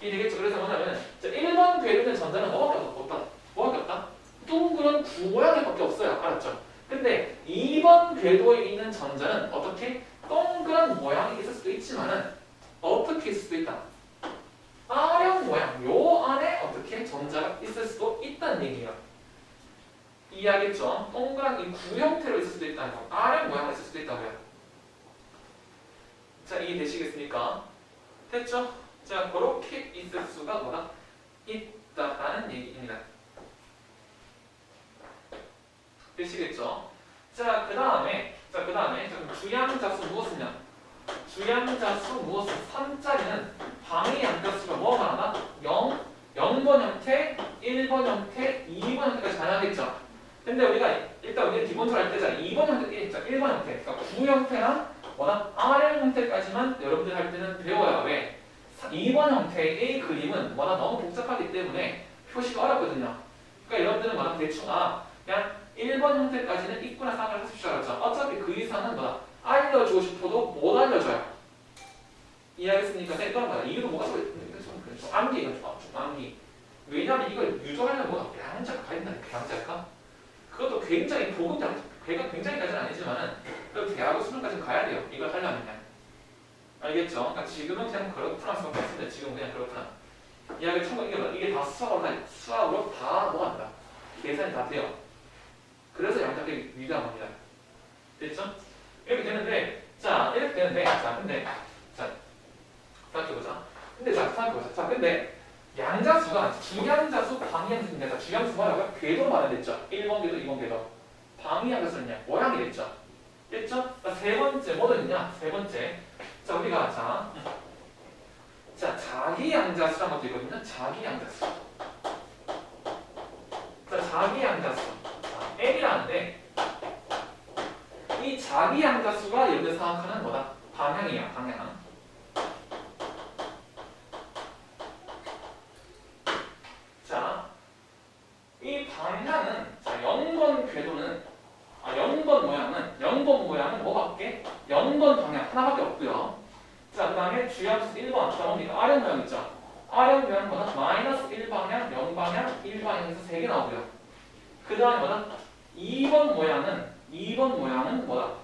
이해되겠죠? 그래서 뭐냐면 1번 궤도된 전자는 뭐밖에 없다? 뭐밖에 없다? 둥그런 구 모양일 밖에 없어요. 알았죠? 근데 2번 궤도에 있는 전자는 어떻게? 동그란 모양이 있을 수도 있지만은 어떻게 있을 수도 있다? R형 모양, 요 안에 어떻게 전자가 있을 수도 있다는 얘기예요. 이해하겠죠? 동그란 이 구 형태로 있을 수도 있다는 거. R형 모양으로 있을 수도 있다고요. 자, 이해되시겠습니까? 됐죠? 자, 그렇게 있을 수가 뭐다? 있다라는 얘기입니다. 되시겠죠? 자, 그 다음에 주양자수 무엇이냐? 주양자수 무엇은? 3짜리는 방위 양자수가 뭐가 많아? 0번 형태, 1번 형태, 2번 형태까지 가능하겠죠? 근데 우리가 기본적으로 할 때잖아. 2번 형태, 1번 형태, 그러니까 구 형태랑 뭐다? R형 형태까지만 여러분들 할 때는 배워야 왜? 2번 형태의 그림은 뭐다? 너무 복잡하기 때문에 표시가 어렵거든요. 그러니까 여러분들은 뭐다? 대충 그냥 1번 형태까지는 있구나 생각을 하십시오. 알았죠? 어차피 그 이상은 뭐다? 알려주고 싶어도 못 알려줘요. 이해하겠습니까? 네, 또 한번 이유도 뭐가 좀 암기가 좀 암기. 왜냐면 이걸 유도하려면 뭐가 배양자가 가야 된다는 배양자가? 그것도 굉장히 걔가 굉장히까지는 아니지만은 그 대학교 수준까지는 가야 돼요. 이걸 하려면 그냥. 알겠죠? 그러니까 지금은 그냥 그렇구나 수밖에 없는데 지금 그냥 그렇구나. 이야기 참고 이게 다 수학으로 다 뭐한다. 계산이 다 돼요. 그래서 양자택이 위대한 겁니다. 됐죠? 이렇게 되는데, 이렇게 되는데, 생각해보자. 근데 양자수가 주양자수, 방위양자수입니다. 주양수 뭐라고요? 궤도로 말했죠. 1번 궤도, 2번 궤도. 방위양자수는요, 모양이 됐죠. 됐죠? 세 번째, 뭐도 있냐? 세 번째. 우리가, 자기양자수라는 것도 있거든요. 자기양자수. 자기양자수. L이라는데, 이 자기양자수가 여기서 생각하는 뭐다? 방향이에요, 방향. 이 방향은 0번 궤도는 0번 모양은 뭐밖에? 0번 방향 하나밖에 없고요. 그 다음에 주양수 1번 뭡니까? R형 모양 있죠? R형 모양은 뭐다? 마이너스 1방향, 0방향, 1방향에서 3개 나오고요. 그 다음에 뭐다? 2번 모양은 뭐다?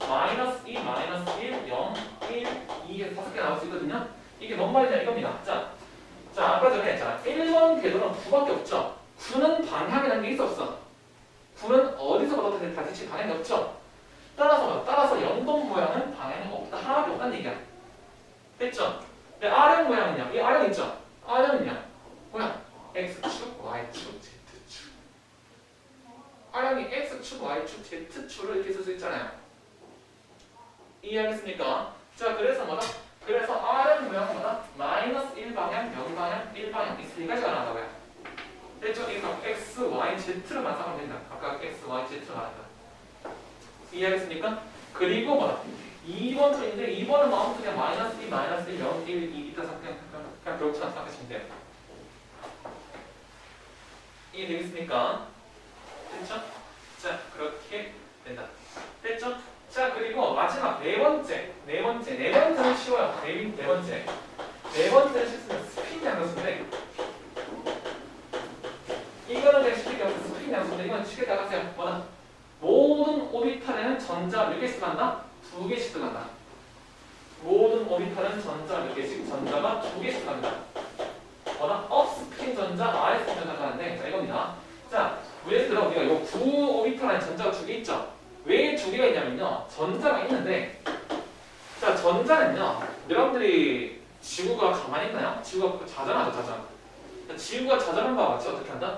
마이너스 2, 마이너스 1, 0, 1, 2에서 5개 나올 수 있거든요. 이게 뭔 말이냐 이겁니다. 아까 전에 1번 궤도는 9밖에 없죠. 9는 방향이라는 게 있었어. 9는 어디서부터 다시 방향이 없죠. 따라서 0번 모양은 방향이 없다. 하나밖에 없다는 얘기야. 됐죠? 근데 R형 모양은요. 이 R형 있죠? R형은요. 뭐야? X축, Y축, Z축. R형이 X축, Y축, Z축을 이렇게 쓸 수 있잖아요. 이해하겠습니까? 그래서 뭐다? 그래서 R형 모양은 뭐다? 마이너스 1방향, 0방향, 1방향 이 세 가지가 나온다고요. 됐죠? 이거 X, Y, Z로 만상하면 된다. 아까 X, Y, Z로 말한다. 이해하겠습니까? 그리고 뭐다? 2번 쪽인데 2번은 아무튼 그냥 마이너스 2, 마이너스 1, 0, 1, 2 이따 그냥 그렇구나 생각하시면 돼요. 이해되겠습니까? 됐죠? 그렇게 된다. 됐죠? 그리고 마지막 네 번째는 쉬워요. 네 번째는 쉽습니다. 스핀 양도수인데 이거는 그냥 쉽게 스핀 양도수인데 이건 쉽게 나가세요. 뭐다? 모든 오비탈에는 두 개씩 들어간다. 모든 오비탈은 전자가 몇 개씩? 전자가 두 개씩 들어갑니다. 뭐다? 업스핀 전자, RS핀 전자가 하는데 자 이겁니다. 자 예를 들어 우리가 이 구 오비탈 안에 전자가 두 개 있죠. 왜 두 개가 있냐면요. 전자가 있는데 자 전자는요. 여러분들이 지구가 가만히 있나요? 지구가 자전하죠 자전. 지구가 자전한 거 맞죠? 어떻게 한다?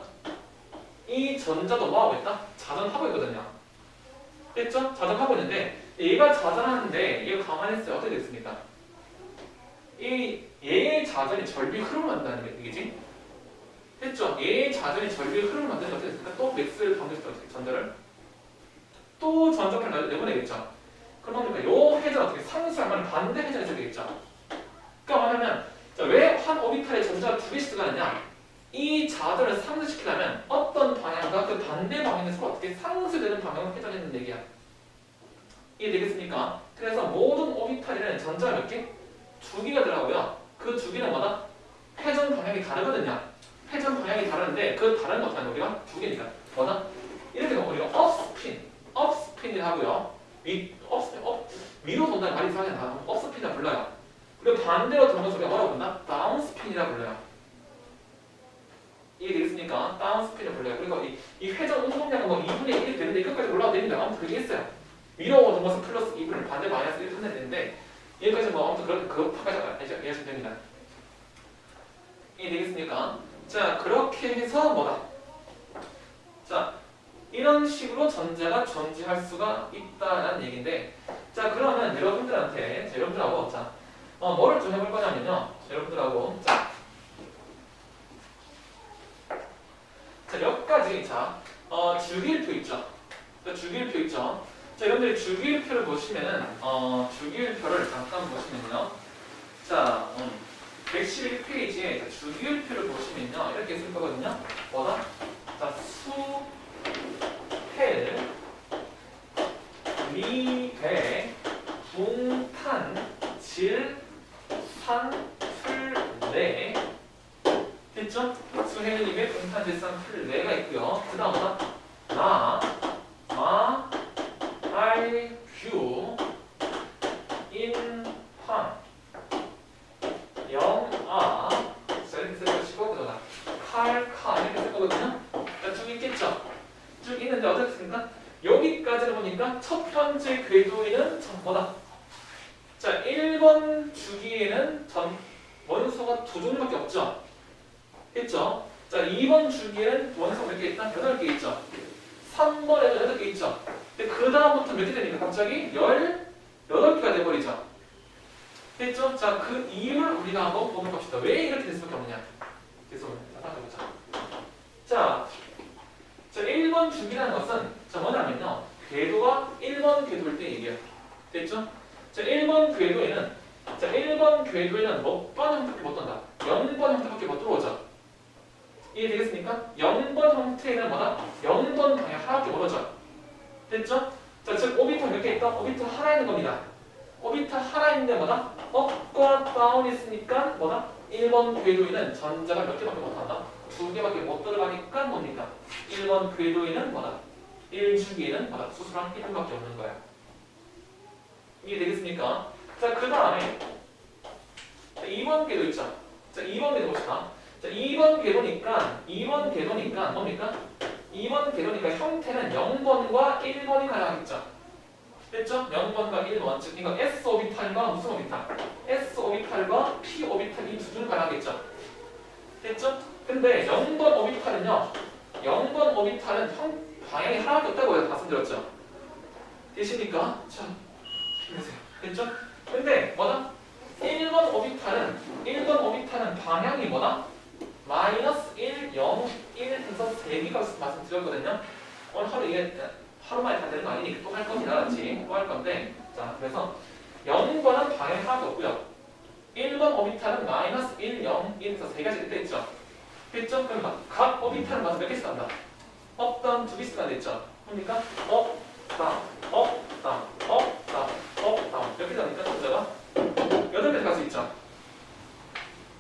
이 전자도 뭐하고 있다? 자전하고 있거든요. 됐죠? 자전하고 있는데 얘가 자전하는데 얘가 가만히 있어요. 어떻게 됐습니까? 얘의 자전이 전류의 흐름을 만든다는 얘기지? 됐죠? 얘의 자전이 전류의 흐름을 만드는 게 어떻게 됐습니까? 또 맥스를 방정시켜 어떻게 전자를 또 전자파를 내보내겠죠? 그럼 뭡니까? 요 회전 어떻게 상수하면 반대 회전이 되겠죠? 그러니까 뭐냐면 왜 한 오비탈에 전자가 두 개씩 들어가느냐? 이 자전을 상수시키려면 어떤 방향과 그 반대 방향에서 어떻게 상수되는 방향을 회전했는 얘기야. 이해되겠습니까? 그래서 모든 오비탈에는 전자가 몇 개? 두 개가 들어가고요. 그 두 개는 뭐다? 회전 방향이 다르거든요. 회전 방향이 다른데 그 다른 거 어떻게 하는 우리가? 두 개니까. 뭐다? 이렇게 되면 우리가 업스핀을 하고요. 위로 돈다는 말이 이상하잖아. 업스핀이라 불러요. 그리고 반대로 도는 것을 우리가 뭐라고 부른다? 다운스핀이라 불러요. 이해되겠습니까? 다운스핀을 불러요. 그리고 이 회전 운동량은 뭐 2분의 1이 되는데 이것까지 올라가도 됩니다. 아무튼 그게 있어요. 위로 오는 것은 플러스 2분의 반대 마이너스 1을 하면 되는데 여기까지 뭐 아무튼 그것까지 이해하시면 됩니다. 이해되겠습니까? 자 그렇게 해서 뭐다? 자 이런 식으로 전자가 존재할 수가 있다는 얘기인데 자 그러면 여러분들한테 여러분들하고 자 뭐를 좀 해볼 거냐면요. 여러분들하고 자 여기까지 주기율표 있죠. 주기율표 있죠. 자 여러분들이 주기율표를 보시면은 주기율표를 잠깐 보시면요. 자 111페이지에 주기율표를 보시면요 이렇게 쓸 거거든요. 뭐다? 자 수헬 미배 붕탄 질산풀내 됐죠? 수헬 미배 붕탄 질산풀내가 있고요. 그 다음 뭐다? 알규 인황 영아 자 이렇게 쓸 것이고 그다음 칼카 이렇게 쓸 거거든요. 자, 쭉 있겠죠? 쭉 있는데 어떻습니까? 여기까지를 보니까 첫 번째 궤도에는 뭐다? 자 1번 주기에는 원소가 두 종류밖에 없죠? 했죠? 자 2번 주기에는 원소가 몇 개 있다? 8개 있죠? 3번에도 8개 있죠? 근데 그 다음부터 몇 개 되니까 갑자기 18개가 돼버리죠? 됐죠? 자, 그 이유를 우리가 한번 보면 봅시다. 왜 이렇게 될 수밖에 없느냐? 계속 따라가보자. 자, 1번 주기라는 것은 뭐냐면요. 궤도가 1번 궤도일 때 얘기해요. 됐죠? 자, 1번 궤도에는 몇 번 형태밖에 못 돈다? 0번 형태밖에 못 들어오죠? 이해되겠습니까? 0번 형태는 뭐다? 0번 방향 하나밖에 못 오죠? 됐죠? 자, 즉 오비탈 몇 개 있다? 오비탈 하나 있는 겁니다. 오비탈 하나 있는데 뭐다? 업과 다운이 있으니까 뭐다? 1번 궤도에는 전자가 몇 개밖에 못한다? 2개밖에 못 들어가니까 뭡니까? 1번 궤도에는 뭐다? 1주기에는 뭐다? 수수랑 1분밖에 없는 거야. 이해되겠습니까? 자, 그 다음에 2번 궤도 있죠? 자, 2번 궤도 봅시다. 자, 2번 궤도니까 뭡니까? 2번 궤도니까 형태는 0번과 1번이 가능하겠죠? 됐죠? 0번과 1번 즉 이거 S 오비탈과 무슨 오비탈? S 오비탈과 P 오비탈 이 두 줄 가능하겠죠? 됐죠? 근데 0번 오비탈은요 0번 오비탈은 방향이 하나밖에 없다고 말씀드렸죠? 되십니까? 자, 힘내세요. 됐죠? 근데 뭐다? 1번 오비탈은 방향이 뭐다? 마이너스 1, 0, 1에서 3개가 말씀드렸거든요. 오늘 하루 이게 하루 만에 다 되는 거 아니니까 또 할 겁니다. 같이 또 할 건데 자 그래서 0번은 방향이 하나도 없고요. 1번 오비탈은 마이너스 1, 0, 1에서 3가지 때 있죠. 됐죠? 그러면 각 오비탈은 마서 몇 개씩 간다? 업, 다운, 두 개씩 간다 했죠? 그러니까 업, 다운, 업, 다운, 업, 다운, 업, 다운 몇 개 가니까 전자가 8개 갈 수 있죠.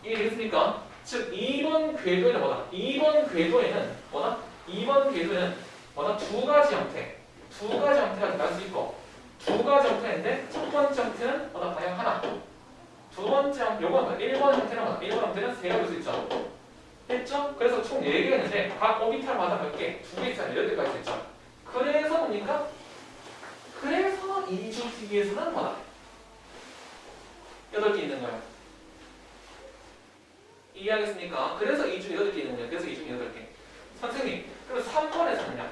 이해되겠습니까? 즉 2번 궤도에는 뭐다? 2번 궤도에는 뭐다? 2번 궤도에는 뭐다? 두 가지 형태가 갈 수 있고 두 가지 형태인데 첫 번째 형태는 어떤 방향 하나. 두 번째 형태, 요거는 1번 형태는 뭐다? 1번 형태는 세 개일 수 있죠. 했죠? 그래서 총 4개 했는데 각 오비탈마다 몇 개? 2개 있잖아요. 8개까지 있죠. 그래서 뭡니까? 그래서 2주기에서는 뭐다? 8개 있는 거예요. 이해하겠습니까? 그래서 2중에 8개 있는 거예요. 그래서 2중에 8개. 선생님, 그럼 3번에서는요?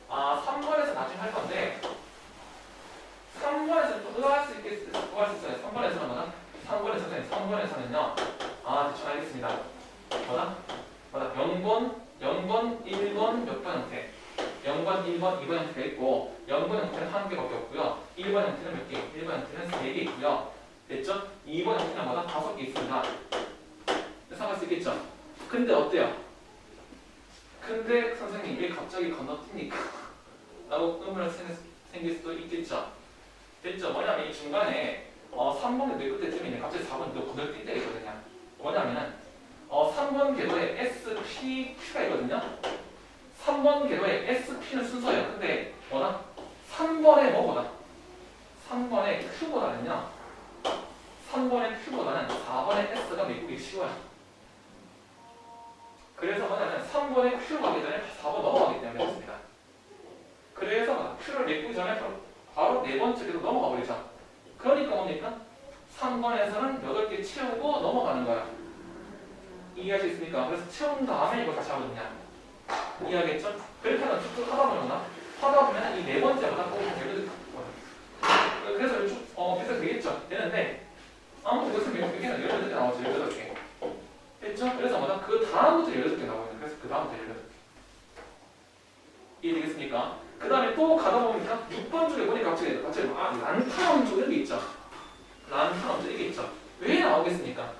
3번에서 나중에 할 건데 3번에서 또 그거 할 수 있어요. 3번에서는 뭐다? 3번에서는요. 대충 알겠습니다. 뭐다? 0번, 1번 몇 번 형태? 0번, 1번, 2번 형태가 있고 0번 형태는 한 개밖에 없고요. 1번 형태는 몇 개? 1번 형태는 3개 있고요. 됐죠? 2번 형태는 뭐다? 5개 있습니다. 생각할 수 있겠죠? 근데 어때요? 근데 선생님 왜 갑자기 건너뛰니까? 라고 의문이 생길 수도 있겠죠? 됐죠? 뭐냐면 이 중간에 3번의 내 끝에쯤에 갑자기 4번이 또 건너뛸 때가 있거든요. 뭐냐면은 3번 궤도에 SPQ가 있거든요. 3번 궤도에 SP는 순서예요. 근데 뭐다? 3번의 뭐보다? 3번의 Q보다는요. 3번의 Q보다는 4번의 S가 메꾸기 쉬워요. 그래서 뭐냐면 3번의 Q 가기 전에 4번 넘어가기 때문에 그렇습니다. 그래서 Q를 메꾸기 전에 바로 네 번째 궤도 넘어가 버리죠. 그러니까 뭡니까? 3번에서는 8개 채우고 넘어가는 거야. 이해할 수 있습니까? 그래서 채운 다음에 이걸 다시 하거든요. 이해하겠죠? 그렇게 하면 쭉쭉 하다 보면 하다 보면 이 네 번째보다 꼭 열려들 그래서 쭉 계속 되겠죠? 되는데 아무튼 그것은 몇 개는 18개 나오죠. 18개. 됐죠? 그래서 뭐다? 그 다음부터 18개 나오거든요. 그래서 그 다음부터 18개. 이해되겠습니까? 그 다음에 또 가다 보니까 6번 쪽에 보니까 갑자기 란타넘 쪽 이런 게 있죠. 란타넘 쪽 이게 있죠. 왜 나오겠습니까?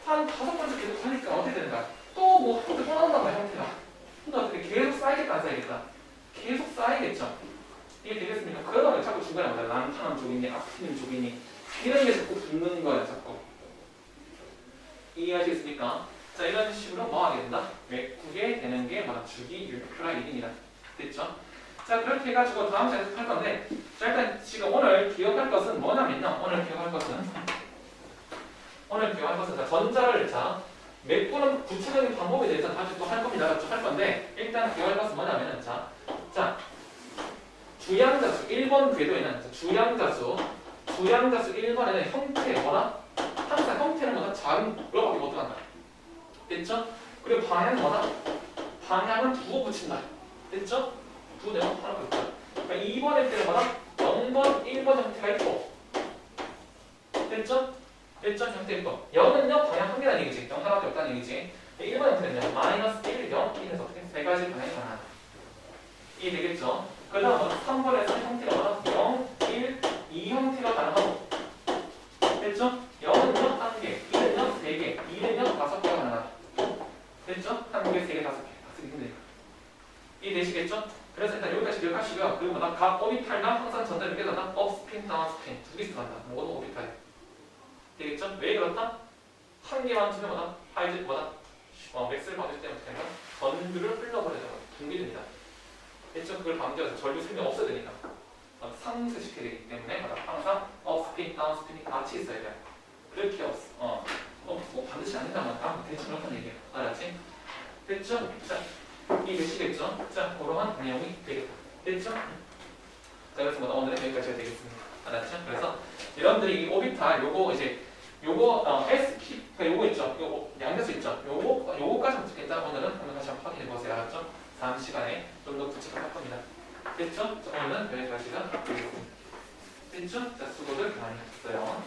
한 5번째 계속 하니까 어떻게 되는가? 또 뭐 형태 또 나온단 말이야, 형태가. 근데 어떻게 계속 쌓이겠다, 안 쌓이겠다? 계속 쌓이겠죠. 이게 되겠습니까? 그러다 보니 자꾸 중간에 뭐다? 란타넘 쪽이니, 아크티늄 쪽이니 이런 게 자꾸 붙는 거야, 자꾸. 이해하시겠습니까? 자, 이런 식으로 뭐 하게 된다? 메꾸게 되는 게 뭐다? 주기 율표라 1입니다. 됐죠? 자, 그렇게 해가지고 다음 시간에 할 건데, 자, 일단 지금 오늘 기억할 것은 뭐냐면요. 오늘 기억할 것은 자, 전자를 메꾸는 구체적인 방법에 대해서 다시 또 할 겁니다. 쭉 할 건데, 일단 기억할 것은 뭐냐면은 자, 주양자수 1번 궤도에는 주양자수 1번에는 형태 뭐다? 항상 형태는 뭐다? 작은 거밖에 못 들어간다. 됐죠? 그리고 방향은 뭐다? 방향은 부호 붙인다. 됐죠? 두 내용 하나 붙다. 그러니까 2번의 때는 뭐다? 0번, 1번 형태가 있고 됐죠? 형태 있고 0은요 방향 한 개라는 얘기지. 0 하나밖에 없다는 얘기지. 1번 형태는요 마이너스 1, 0, 1에서 어떻게 세 가지 방향이 가능하다. 이해되겠죠? 그 다음 3번에서 형태가 뭐다? 0, 1, 2 형태가 가능하고 됐죠? 0은요 1개, 1은요 3개, 2는요 5개가 가능하다. 됐죠? 1개, 3개, 5개. 쓰기 힘드니까. 이해되시겠죠? 그래서 일단 여기까지 기억하시고요. 그리고 뭐다? 각 오비탈당 항상 전자를 깨닫다 업스핀, 다운스핀 두 개 들어간다. 모두 오비탈. 되겠죠? 왜 그렇다? 한 개만 주면 뭐다? 하이즈 뭐다? 맥스를 받을 때 어떻게 한다? 전류를 흘러버려야 붕괴됩니다. 됐죠? 그걸 방지해서 전류 생명 없어야 되니까 상쇄시켜야 되기 때문에 뭐다? 항상 업스핀, 다운스핀이 같이 있어야 돼요. 그렇게 뭐 반드시 안 된다면 대충 그렇다는 얘기예요. 알았지? 됐죠? 자, 이해되시겠죠? 자, 그러한 내용이 되겠다. 됐죠? 자, 그래서 뭐다? 오늘은 여기까지가 되겠습니다. 알았죠? 그래서 여러분들이 이 오비탈 요거 SP 그러니까 요거 있죠? 요거 양자수 있죠? 요거까지 붙겠다. 오늘은 한번 다시 한번 확인해 보세요. 알았죠? 다음 시간에 좀 더 구체적으로 할 겁니다. 됐죠? 자, 오늘은 여기까지가 되겠습니다. 됐죠? 자, 수고들 많이 하셨어요.